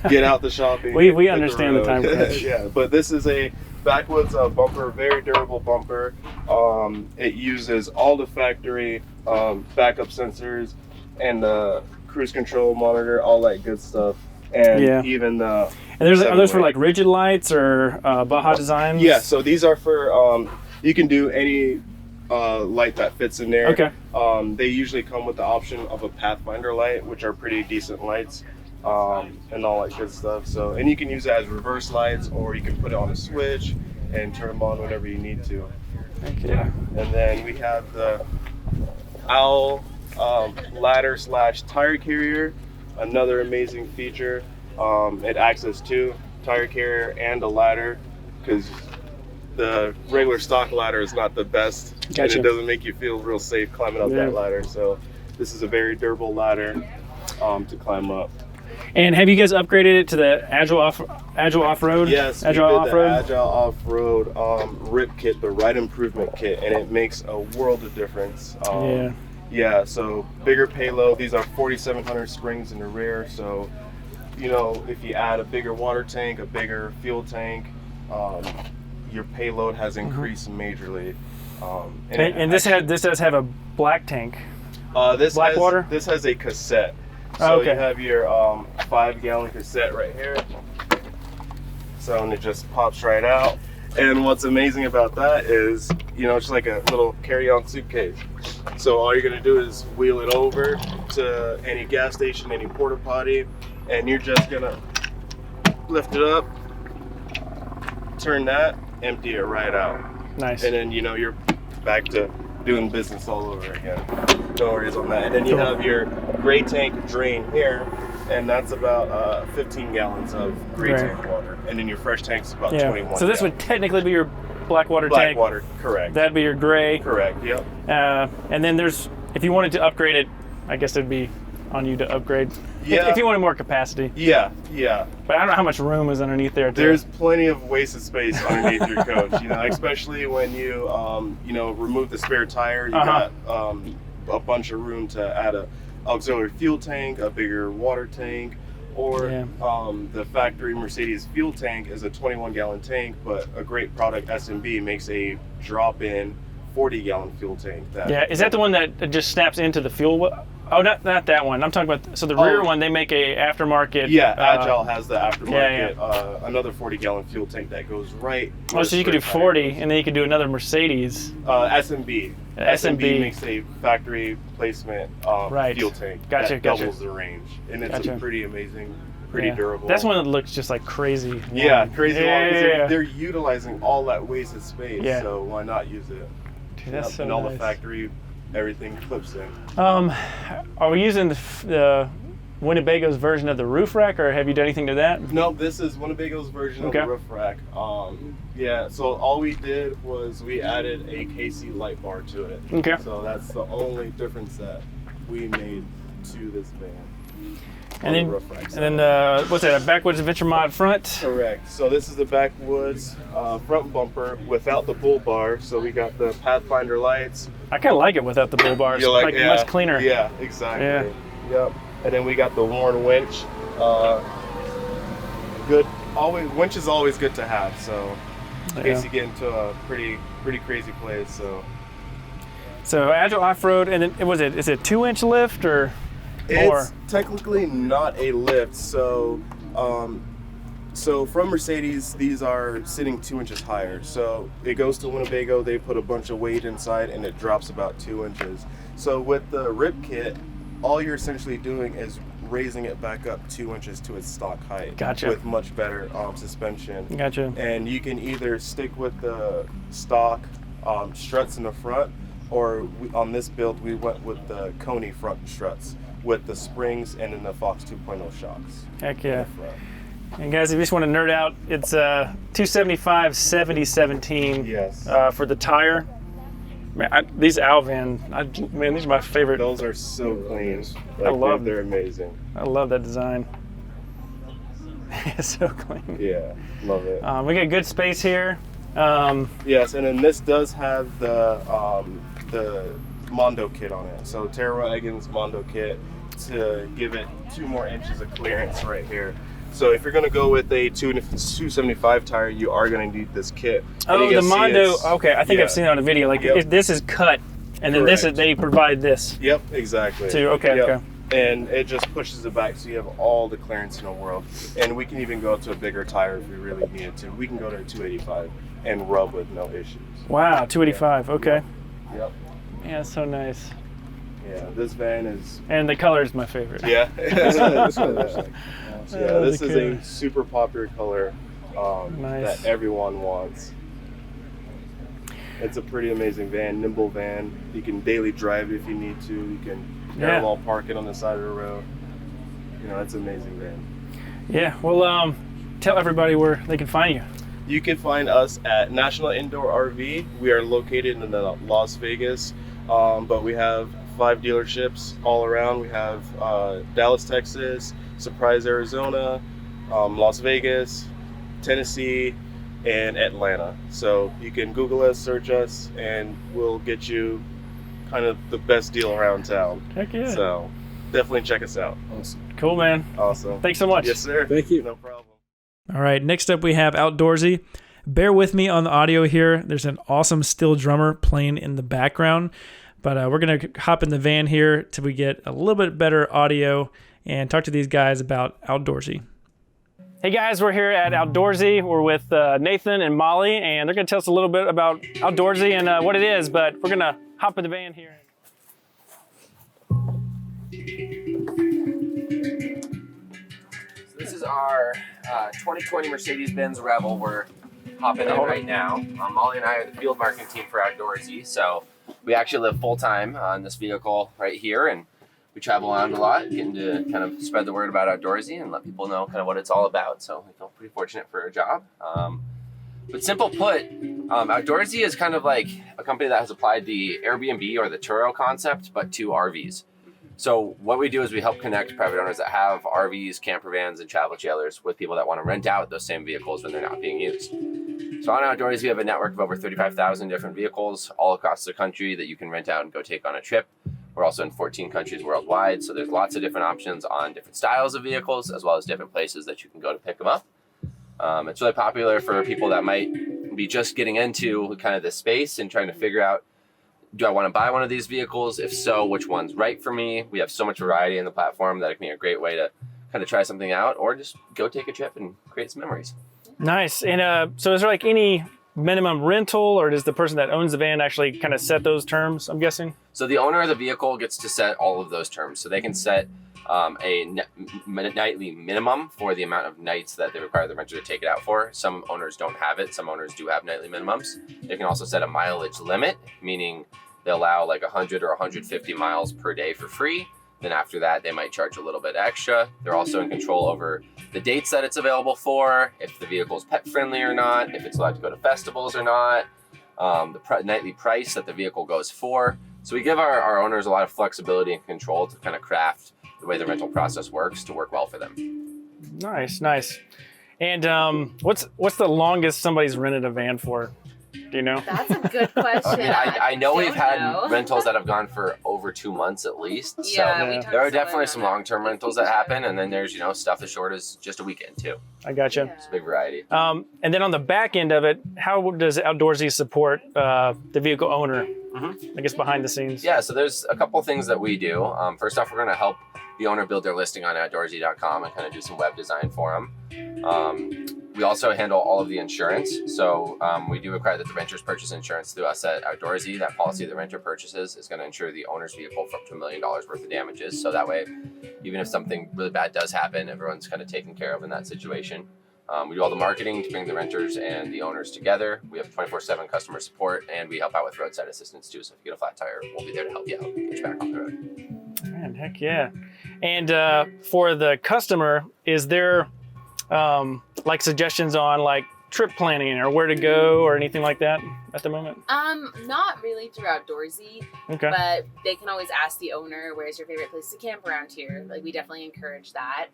get out the shopping. We understand the time crunch. Yeah, but this is a backwoods bumper, very durable bumper. It uses all the factory backup sensors and the cruise control monitor, all that good stuff. And even the and are those for like rigid lights or Baja designs? Yeah, so these are for you can do any light that fits in there. Okay. They usually come with the option of a Pathfinder light, which are pretty decent lights, and all that good stuff. So, and you can use it as reverse lights, or you can put it on a switch and turn them on whenever you need to. Okay. And then we have the Owl ladder / tire carrier, another amazing feature. It acts as two tire carrier and a ladder, because the regular stock ladder is not the best. Gotcha. And it doesn't make you feel real safe climbing up that ladder. So this is a very durable ladder to climb up. And have you guys upgraded it to the Agile off-road? Yes, Agile we did off-road? the Agile off-road RIP kit, the ride improvement kit, and it makes a world of difference. Yeah, so bigger payload. These are 4,700 springs in the rear. So, if you add a bigger water tank, a bigger fuel tank, your payload has increased majorly. And this does have a black tank. Black water? This has a cassette. So you have your 5-gallon cassette right here. So, and it just pops right out. And what's amazing about that is, it's like a little carry-on suitcase. So all you're gonna do is wheel it over to any gas station, any porta potty, and you're just gonna lift it up, turn that, empty it right out. Nice. And then you're back to doing business all over again. No worries on that. And then you have your gray tank drain here, and that's about 15 gallons of gray tank water. And then your fresh tank's about 21 So this gallons. would technically be your black water tank. Black water, correct. That'd be your gray. Correct, yep. And then if you wanted to upgrade it, I guess it'd be on you to upgrade. Yeah. If you wanted more capacity. Yeah. But I don't know how much room is underneath there. There's plenty of wasted space underneath your coach, especially when you, remove the spare tire. You got a bunch of room to add a auxiliary fuel tank, a bigger water tank, or the factory Mercedes fuel tank is a 21-gallon tank, but a great product, S&B, makes a drop-in 40-gallon fuel tank. Yeah, is that the one that just snaps into the fuel? Oh, not that one. I'm talking about, so the rear one, they make a aftermarket. Yeah, Agile has the aftermarket, yeah. another 40-gallon fuel tank that goes right. Oh, so you could do 40, and then you could do another Mercedes. SMB. SMB makes a factory placement fuel tank that doubles the range, and it's a pretty amazing, pretty durable. That's one that looks just like crazy. Yeah, crazy long. They're utilizing all that wasted space, so why not use it? Dude, that's so and all nice. the factory, everything clips in. Are we using the Winnebago's version of the roof rack, or have you done anything to that? No, this is Winnebago's version of the roof rack. Yeah, so all we did was we added a KC light bar to it. Okay. So that's the only difference that we made to this van. And then, what's that, a Backwoods Adventure Mod front? Correct. So this is the Backwoods front bumper without the bull bar. So we got the Pathfinder lights. I kind of like it without the bull bars. Like much cleaner. Yeah, exactly. Yeah. Yep. And then we got the Warn winch. Good. Always winch is always good to have. So in case you get into a pretty crazy place. So Agile off-road, and then is it 2-inch lift or more? It's technically not a lift. So from Mercedes, these are sitting 2 inches higher. So it goes to Winnebago, they put a bunch of weight inside and it drops about 2 inches. So with the rip kit, all you're essentially doing is raising it back up 2 inches to its stock height. Gotcha. With much better suspension. Gotcha. And you can either stick with the stock struts in the front, or on this build, we went with the Coney front struts with the springs and then the Fox 2.0 shocks. Heck yeah. And guys, if you just want to nerd out, it's 275 7017 for the tire. Man, these Alvan, man, these are my favorite. Those are so clean. I love they're amazing. I love that design. It's so clean. Yeah, love it. We got good space here. Yes, and then this does have the Mondo kit on it. So Tara Wagon's Mondo kit to give it 2 more inches of clearance right here. So if you're going to go with a 275 tire, you are going to need this kit. Oh, the Mondo. Okay, I think I've seen it on a video. Like this is cut, and then this is, they provide this. Yep, exactly. Okay. And it just pushes it back, so you have all the clearance in the world. And we can even go to a bigger tire if we really needed to. We can go to a 285 and rub with no issues. Wow, 285. Okay. Yep. Yeah, that's so nice. Yeah, this van is. And the color is my favorite. Yeah. This is a super popular color that everyone wants. It's a pretty amazing van, nimble van. You can daily drive if you need to. You can parallel park it on the side of the road. You know, it's an amazing van. Yeah, well, tell everybody where they can find you. You can find us at National Indoor RV. We are located in Las Vegas, but we have 5 dealerships all around. We have Dallas, Texas, Surprise, Arizona, Las Vegas, Tennessee, and Atlanta. So you can Google us, search us, and we'll get you kind of the best deal around town. Heck yeah. So definitely check us out. Awesome. Cool, man. Awesome. Thanks so much. Yes, sir. Thank you. No problem. All right, next up we have Outdoorsy. Bear with me on the audio here. There's an awesome steel drummer playing in the background, but we're going to hop in the van here till we get a little bit better audio and talk to these guys about Outdoorsy. Hey guys, we're here at Outdoorsy. We're with Nathan and Molly, and they're going to tell us a little bit about Outdoorsy and what it is, but we're going to hop in the van here. This is our 2020 Mercedes-Benz Rebel we're hopping in right now. Molly and I are the field marketing team for Outdoorsy, so we actually live full-time on this vehicle right here, and we travel around a lot, getting to kind of spread the word about Outdoorsy and let people know kind of what it's all about. So I feel pretty fortunate for a job. But simple put, Outdoorsy is kind of like a company that has applied the Airbnb or the Turo concept, but to RVs. So what we do is we help connect private owners that have RVs, camper vans, and travel trailers with people that want to rent out those same vehicles when they're not being used. So on Outdoorsy, we have a network of over 35,000 different vehicles all across the country that you can rent out and go take on a trip. We're also in 14 countries worldwide, so there's lots of different options on different styles of vehicles, as well as different places that you can go to pick them up. It's really popular for people that might be just getting into kind of this space and trying to figure out do I want to buy one of these vehicles? If so, which one's right for me? We have so much variety in the platform that it can be a great way to kind of try something out, or just go take a trip and create some memories. Nice. And so is there like any minimum rental, or does the person that owns the van actually kind of set those terms, I'm guessing? So the owner of the vehicle gets to set all of those terms. So they can set a nightly minimum for the amount of nights that they require the renter to take it out for. Some owners don't have it. Some owners do have nightly minimums. They can also set a mileage limit, meaning they allow like 100 or 150 miles per day for free. Then after that, they might charge a little bit extra. They're also in control over the dates that it's available for, if the vehicle is pet friendly or not, if it's allowed to go to festivals or not, the nightly price that the vehicle goes for. So we give our owners a lot of flexibility and control to kind of craft the way the rental process works to work well for them. Nice, nice. And what's the longest somebody's rented a van for? Do you know? That's a good question. I know we've had rentals that have gone for over 2 months at least. Yeah, so there are definitely some long-term rentals that happen, and then there's stuff as short as just a weekend too. I gotcha. It's a big variety. And then on the back end of it, how does Outdoorsy support the vehicle owner? I guess behind the scenes. Yeah, so there's a couple things that we do. First off, we're going to help the owner build their listing on Outdoorsy.com and kind of do some web design for them. We also handle all of the insurance. So we do require that the renters purchase insurance through us at Outdoorsy. That policy the renter purchases is going to insure the owner's vehicle for up to $1 million worth of damages. So that way, even if something really bad does happen, everyone's kind of taken care of in that situation. We do all the marketing to bring the renters and the owners together. We have 24/7 customer support, and we help out with roadside assistance too. So if you get a flat tire, we'll be there to help you out, get you back on the road. Man, heck yeah. And for the customer, is there like suggestions on like trip planning or where to go or anything like that at the moment? Not really through Outdoorsy. Okay. But they can always ask the owner, where's your favorite place to camp around here? Like, we definitely encourage that.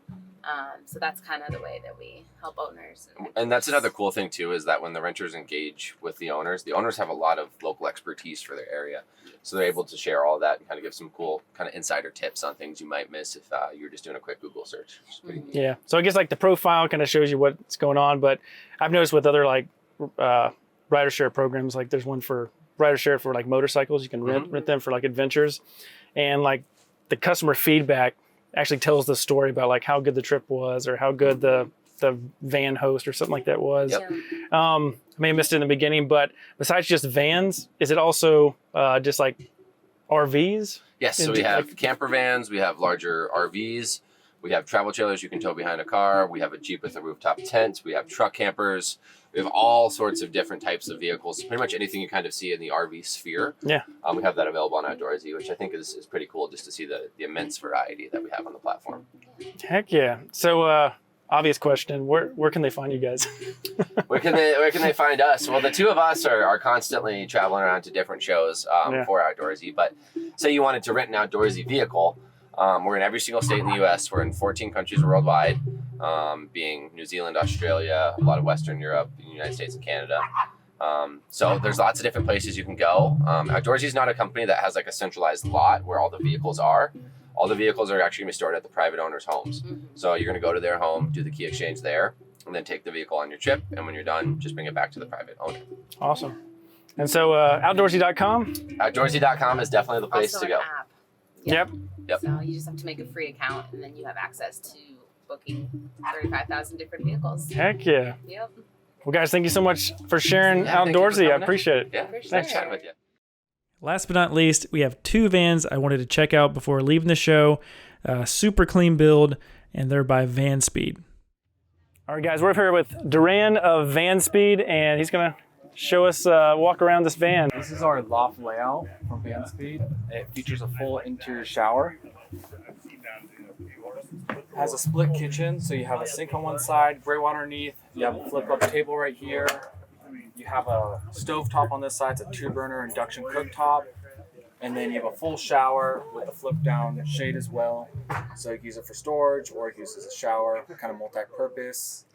So that's kind of the way that we help owners. And that's another cool thing too, is that when the renters engage with the owners have a lot of local expertise for their area. So they're able to share all that and kind of give some cool kind of insider tips on things you might miss if you're just doing a quick Google search. Which is pretty neat. Yeah. So I guess like the profile kind of shows you what's going on, but I've noticed with other like rider share programs, like there's one for rider share for like motorcycles. You can rent them for like adventures, and like the customer feedback actually tells the story about like how good the trip was or how good the van host or something like that was. Yep. I may have missed it in the beginning, but besides just vans, is it also just like RVs? Yes, so we have camper vans, we have larger RVs, we have travel trailers you can tow behind a car, we have a Jeep with a rooftop tent, we have truck campers, we have all sorts of different types of vehicles, pretty much anything you kind of see in the RV sphere. Yeah. We have that available on Outdoorsy, which I think is pretty cool just to see the immense variety that we have on the platform. Heck yeah. So obvious question, where can they find you guys? Where can they find us? Well, the two of us are constantly traveling around to different shows for Outdoorsy, but say you wanted to rent an Outdoorsy vehicle, we're in every single state in the U.S. We're in 14 countries worldwide, being New Zealand, Australia, a lot of Western Europe, the United States, and Canada. So there's lots of different places you can go. Outdoorsy is not a company that has like a centralized lot where all the vehicles are. All the vehicles are actually going to be stored at the private owners' homes. So you're going to go to their home, do the key exchange there, and then take the vehicle on your trip. And when you're done, just bring it back to the private owner. Awesome. And so Outdoorsy.com? Outdoorsy.com is definitely the place Also to go. an app. Yep. So you just have to make a free account, and then you have access to booking 35,000 different vehicles. Heck yeah. Yep. Well, guys, thank you so much for sharing Thank you for Outdoorsy. I coming appreciate it. Yeah, Thanks. chatting with you. Last but not least, we have two vans I wanted to check out before leaving the show. Super clean build, and they're by Van Speed. All right, guys, we're here with Duran of Van Speed, and he's going to show us walk around this van. This is our loft layout from Van Speed. It features a full interior shower. It has a split kitchen, so you have a sink on one side, gray water underneath. You have a flip-up table right here. You have a stove top on this side. It's a 2-burner induction cooktop. And then you have a full shower with a flip-down shade as well. So you can use it for storage or you can use it as a shower, kind of multi-purpose.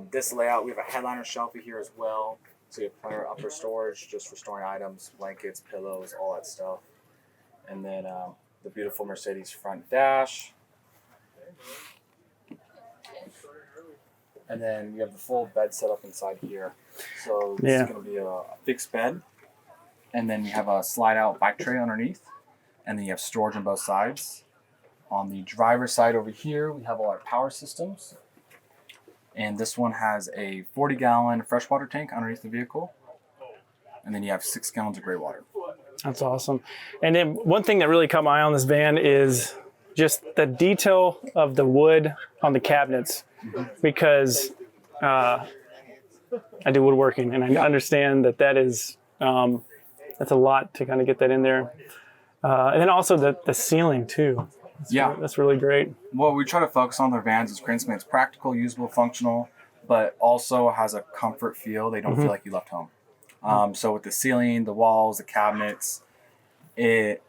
This layout, we have a headliner shelf here as well. So you have plenty of upper storage just for storing items, blankets, pillows, all that stuff. And then the beautiful Mercedes front dash. And then you have the full bed set up inside here. So this is going to be a fixed bed. and then you have a slide out bike tray underneath, and then you have storage on both sides. On the driver's side over here, we have all our power systems. And this one has a 40-gallon freshwater tank underneath the vehicle. And then you have 6 gallons of gray water. That's awesome. And then one thing that really caught my eye on this van is just the detail of the wood on the cabinets. Because I do woodworking, and I understand that is that's a lot to kind of get that in there. And then also the ceiling too. That's really great. What we try to focus on their vans is creating something that's practical, usable, functional, but also has a comfort feel. They don't feel like you left home. So with the ceiling, the walls, the cabinets, it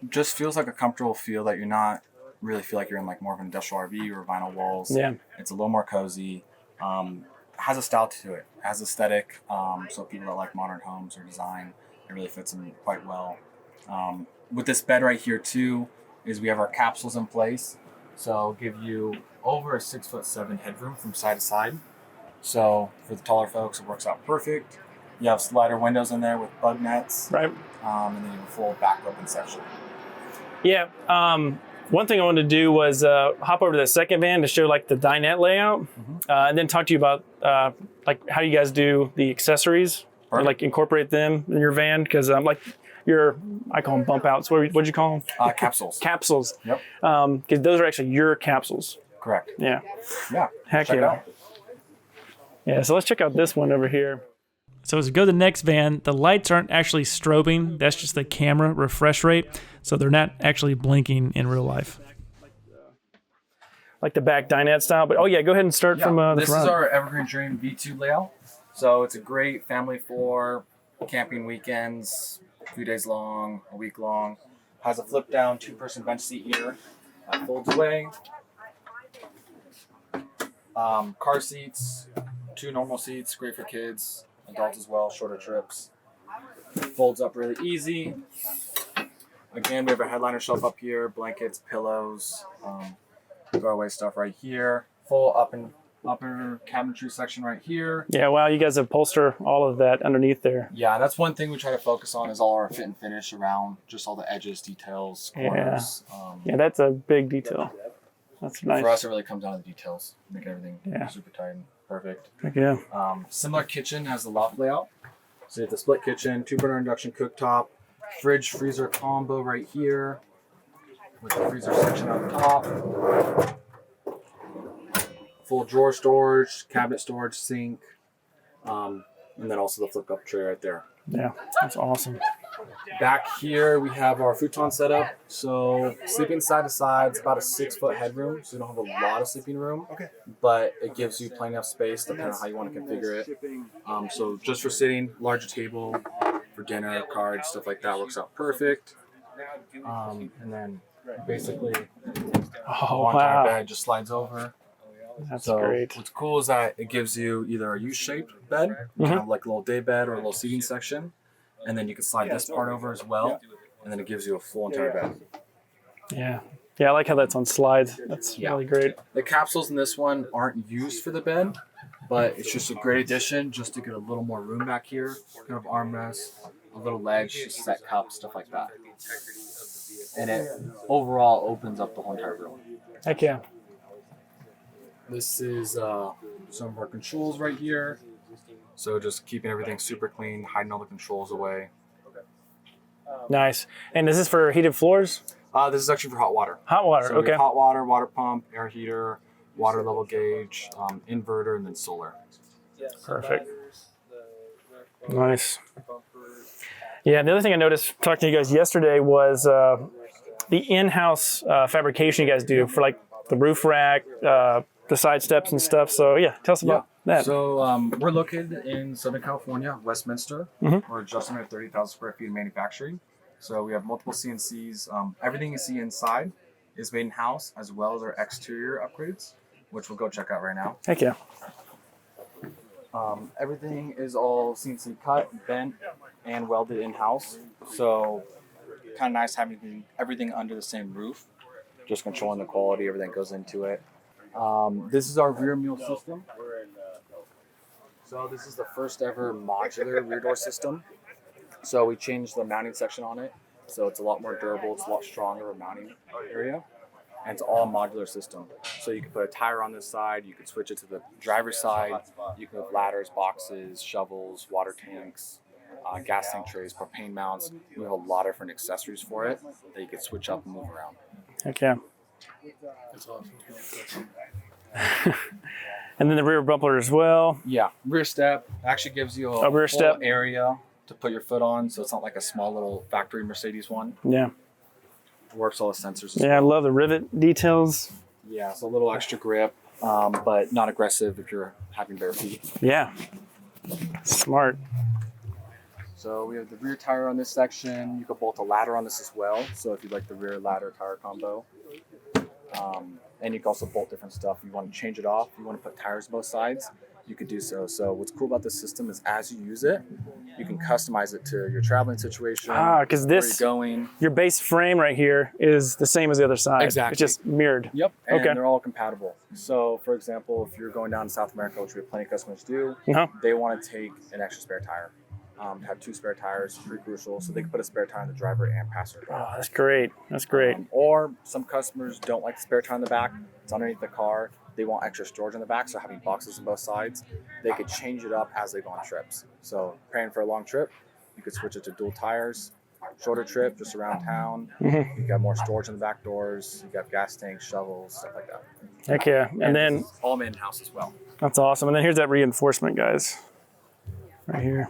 just feels like a comfortable feel that you're not really feel like you're in like more of an industrial RV or vinyl walls. Yeah. It's a little more cozy. Has a style to it. Has aesthetic. So people that like modern homes or design, it really fits them quite well. With this bed right here too, is we have our capsules in place. So give you over a 6'7" headroom from side to side. So for the taller folks, it works out perfect. You have slider windows in there with bug nets. Right. And then you have a full back open section. Yeah. One thing I wanted to do was hop over to the second van to show like the dinette layout, and then talk to you about like how you guys do the accessories, or like incorporate them in your van, because like I call them bump outs. What'd you call them? Capsules. Capsules. Yep. Because those are actually your capsules. Correct. Yeah. Yeah. Heck Check it yeah. out. Yeah. So let's check out this one over here. So as we go to the next van, the lights aren't actually strobing. That's just the camera refresh rate. So they're not actually blinking in real life. Like the back dinette style. But oh yeah, go ahead and start from the this front. is our Evergreen Dream V2 layout. So it's a great family for camping weekends, a few days long, a week long. Has a flip down 2-person bench seat here that folds away. Car seats, 2 normal seats, great for kids, adults as well, shorter trips. Folds up really easy. Again, we have a headliner shelf up here, blankets, pillows, throwaway stuff right here. Full upper cabinetry section right here. Yeah, wow, you guys upholster all of that underneath there. Yeah, that's one thing we try to focus on is all our fit and finish around just all the edges, details, corners. Yeah, that's a big detail. That's nice. For us, it really comes down to the details. Make everything super tight and perfect. Heck yeah. Similar kitchen has the loft layout. So you have the split kitchen, 2-burner induction cooktop, fridge freezer combo right here with the freezer section up top. Full drawer storage, cabinet storage, sink, and then also the flip up tray right there. Yeah, that's awesome. Back here we have our futon setup. So sleeping side to side, it's about a 6-foot headroom, so you don't have a lot of sleeping room, but it gives you plenty of space depending on how you want to configure it. So just for sitting, larger table for dinner, cards, stuff like that works out perfect. And then basically the entire bed just slides over. That's so great. What's cool is that it gives you either a U-shaped bed, kind of like a little day bed or a little seating section, and then you can slide this part over as well, and then it gives you a full entire bed. Yeah. Yeah, I like how that's on slides. That's really great. The capsules in this one aren't used for the bed, but it's just a great addition just to get a little more room back here, kind of armrest, a little ledge, set cup, stuff like that. And it overall opens up the whole entire room. Heck yeah. This is some of our controls right here. So just keeping everything super clean, hiding all the controls away. Nice. And is this for heated floors? This is actually for hot water. Hot water, so we okay. have hot water, water pump, air heater, water level gauge, inverter, and then solar. Perfect. Nice. Yeah, the other thing I noticed talking to you guys yesterday was the in-house fabrication you guys do for like the roof rack, the side steps and stuff. So yeah, tell us about that. So we're located in Southern California, Westminster. We're just under 30,000 square feet of manufacturing. So we have multiple CNCs. Everything you see inside is made in-house, as well as our exterior upgrades, which we'll go check out right now. Heck yeah. Everything is all CNC cut, bent, and welded in-house. So kind of nice having everything under the same roof, just controlling the quality, everything goes into it. This is our rear mule system. So this is the first ever modular rear door system. So we changed the mounting section on it. So it's a lot more durable. It's a lot stronger of a mounting area. And it's all modular system. So you can put a tire on this side. You can switch it to the driver's side. You can move ladders, boxes, shovels, water tanks, gas tank trays, propane mounts. We have a lot of different accessories for it that you can switch up and move around. Heck yeah. That's awesome. And then the rear bumper as well. Yeah, rear step actually gives you a rear full step area to put your foot on, so it's not like a small little factory Mercedes one. Yeah. It works all the sensors. Yeah, I love the rivet details. Yeah, it's a little extra grip, but not aggressive if you're having bare feet. Yeah. Smart. So we have the rear tire on this section. You could bolt a ladder on this as well. So if you like the rear ladder tire combo. And you can also bolt different stuff. If you want to change it off, you want to put tires both sides, you could do so. So what's cool about this system is as you use it, you can customize it to your traveling situation. Because this, where you're going. Your base frame right here is the same as the other side. Exactly. It's just mirrored. Yep. And okay. they're all compatible. So for example, if you're going down to South America, which we have plenty of customers do, they want to take an extra spare tire. Have 2 spare tires, pretty crucial. So they can put a spare tire on the driver and passenger. Oh, that's great. That's great. Or some customers don't like the spare tire on the back. It's underneath the car. They want extra storage on the back, so having boxes on both sides. They could change it up as they go on trips. So preparing for a long trip, you could switch it to dual tires. Shorter trip, just around town. You got more storage on the back doors. You got gas tanks, shovels, stuff like that. Heck yeah. And then all in-house as well. That's awesome. And then here's that reinforcement, guys. Right here.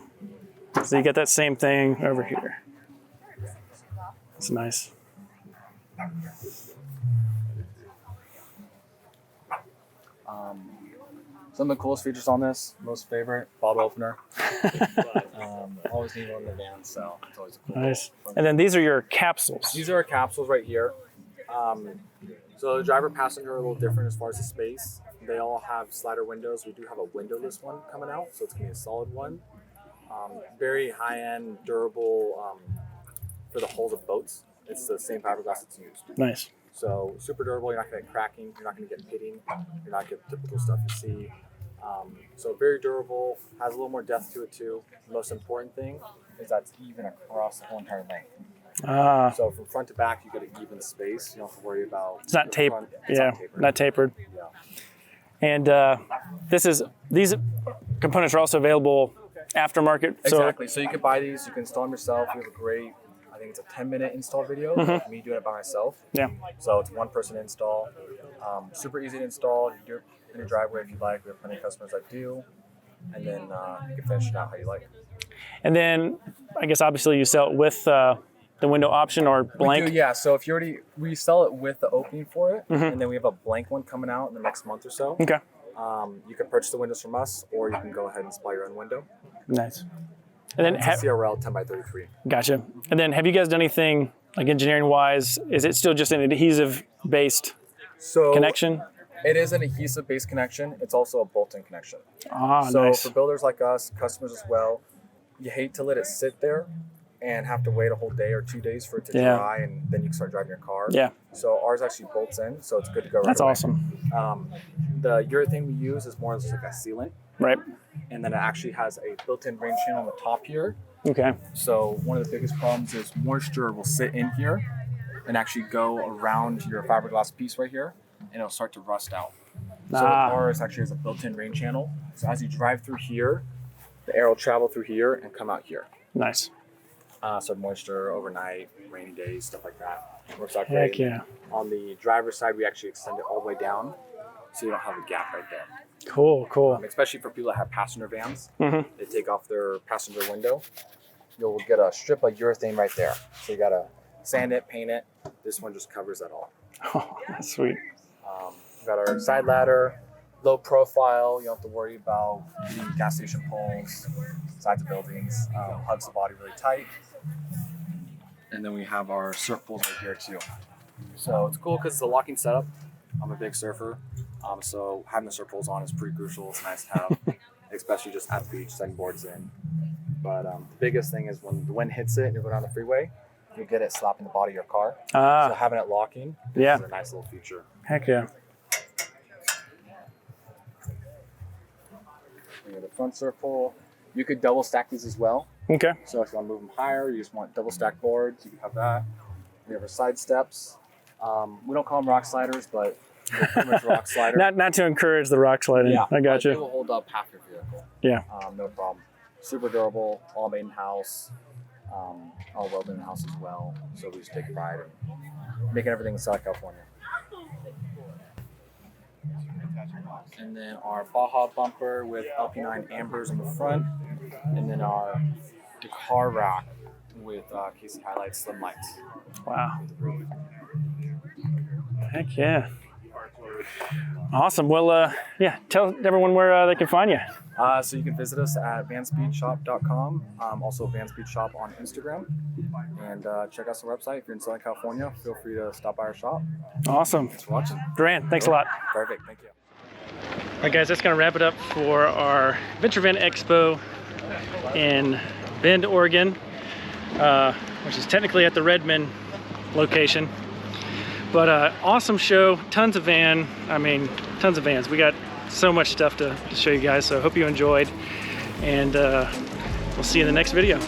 So you get that same thing over here. It's nice. Some of the coolest features on this, most favorite, bottle opener. Always need one in the van, so it's always a cool. Nice. And then these are your capsules. These are our capsules right here. So the driver passenger are a little different as far as the space. They all have slider windows. We do have a windowless one coming out, so it's gonna be a solid one. Very high-end, durable for the hulls of boats. It's the same fiberglass that's used. Nice. So super durable. You're not going to get cracking. You're not going to get pitting. You're not going to get typical stuff you see. So very durable. Has a little more depth to it too. The most important thing is that it's even across the whole entire length. So from front to back, you get an even space. You don't have to worry about. It's not tapered. Yeah, not tapered. Yeah. And these components are also available aftermarket. Exactly. So you can buy these. You can install them yourself. We have a great, I think it's a 10-minute install video. Me doing it by myself. Yeah. So it's 1-person install. Super easy to install. You do it in your driveway if you like. We have plenty of customers that do. And then you can finish it out how you like. And then I guess obviously you sell it with the window option or blank. We do, yeah. So if you we sell it with the opening for it, and then we have a blank one coming out in the next month or so. Okay. You can purchase the windows from us, or you can go ahead and supply your own window. Nice. And then it's a CRL 10x33. Gotcha. And then have you guys done anything like engineering wise? Is it still just an adhesive based connection? It is an adhesive based connection. It's also a bolt-in connection. So nice. for builders like us, customers as well, you hate to let it sit there and have to wait a whole day or 2 days for it to dry, and then you can start driving your car. Yeah. So ours actually bolts in, so it's good to go right That's away. awesome. The urethane we use is more like a sealant. Right. And then it actually has a built-in rain channel on the top here. Okay. So one of the biggest problems is moisture will sit in here and actually go around your fiberglass piece right here, and it'll start to rust out. So ours actually has a built-in rain channel. So as you drive through here, the air will travel through here and come out here. Nice. So moisture overnight, rainy days, stuff like that. Works out Heck great. yeah. On the driver's side, we actually extend it all the way down, so you don't have a gap right there. Cool, cool. Especially for people that have passenger vans, Mhm. they take off their passenger window. You'll get a strip of urethane right there. So you gotta sand it, paint it. This one just covers that all. Oh, that's sweet. We got our side ladder, low profile. You don't have to worry about hitting gas station poles, sides of buildings. Hugs the body really tight. And then we have our surf pools right here too. So it's cool because it's a locking setup. I'm a big surfer. So having the surf poles on is pretty crucial. It's nice to have, especially just at the beach, setting boards in. But the biggest thing is when the wind hits it and you're going down the freeway, you get it slapping the body of your car. So having it locking is a nice little feature. Heck yeah. We have the front surf pole. You could double stack these as well. Okay. So if you want to move them higher, you just want double stack boards, you can have that. We have our side steps. We don't call them rock sliders, but they're pretty much rock sliders. Not to encourage the rock sliding. Yeah, I got They you. will hold up half your vehicle. Yeah. No problem. Super durable, all made in house, all welded in house as well. So we just take pride in making everything in Southern California. And then our Baja bumper with LP9 ambers in the front, and then our car rack with Casey Highlights slim lights. Wow. Heck yeah. Awesome. Well, yeah, tell everyone where they can find you. So you can visit us at vanspeedshop.com, also vanspeedshop on Instagram, and check out our website. If you're in Southern California, feel free to stop by our shop. Awesome. Thanks for watching. Duran, thanks a lot. Perfect. Thank you. All right, guys, that's going to wrap it up for our Adventure Van Expo in Bend, Oregon, which is technically at the Redmond location. But awesome show, tons of vans. We got so much stuff to show you guys, so I hope you enjoyed, and we'll see you in the next video.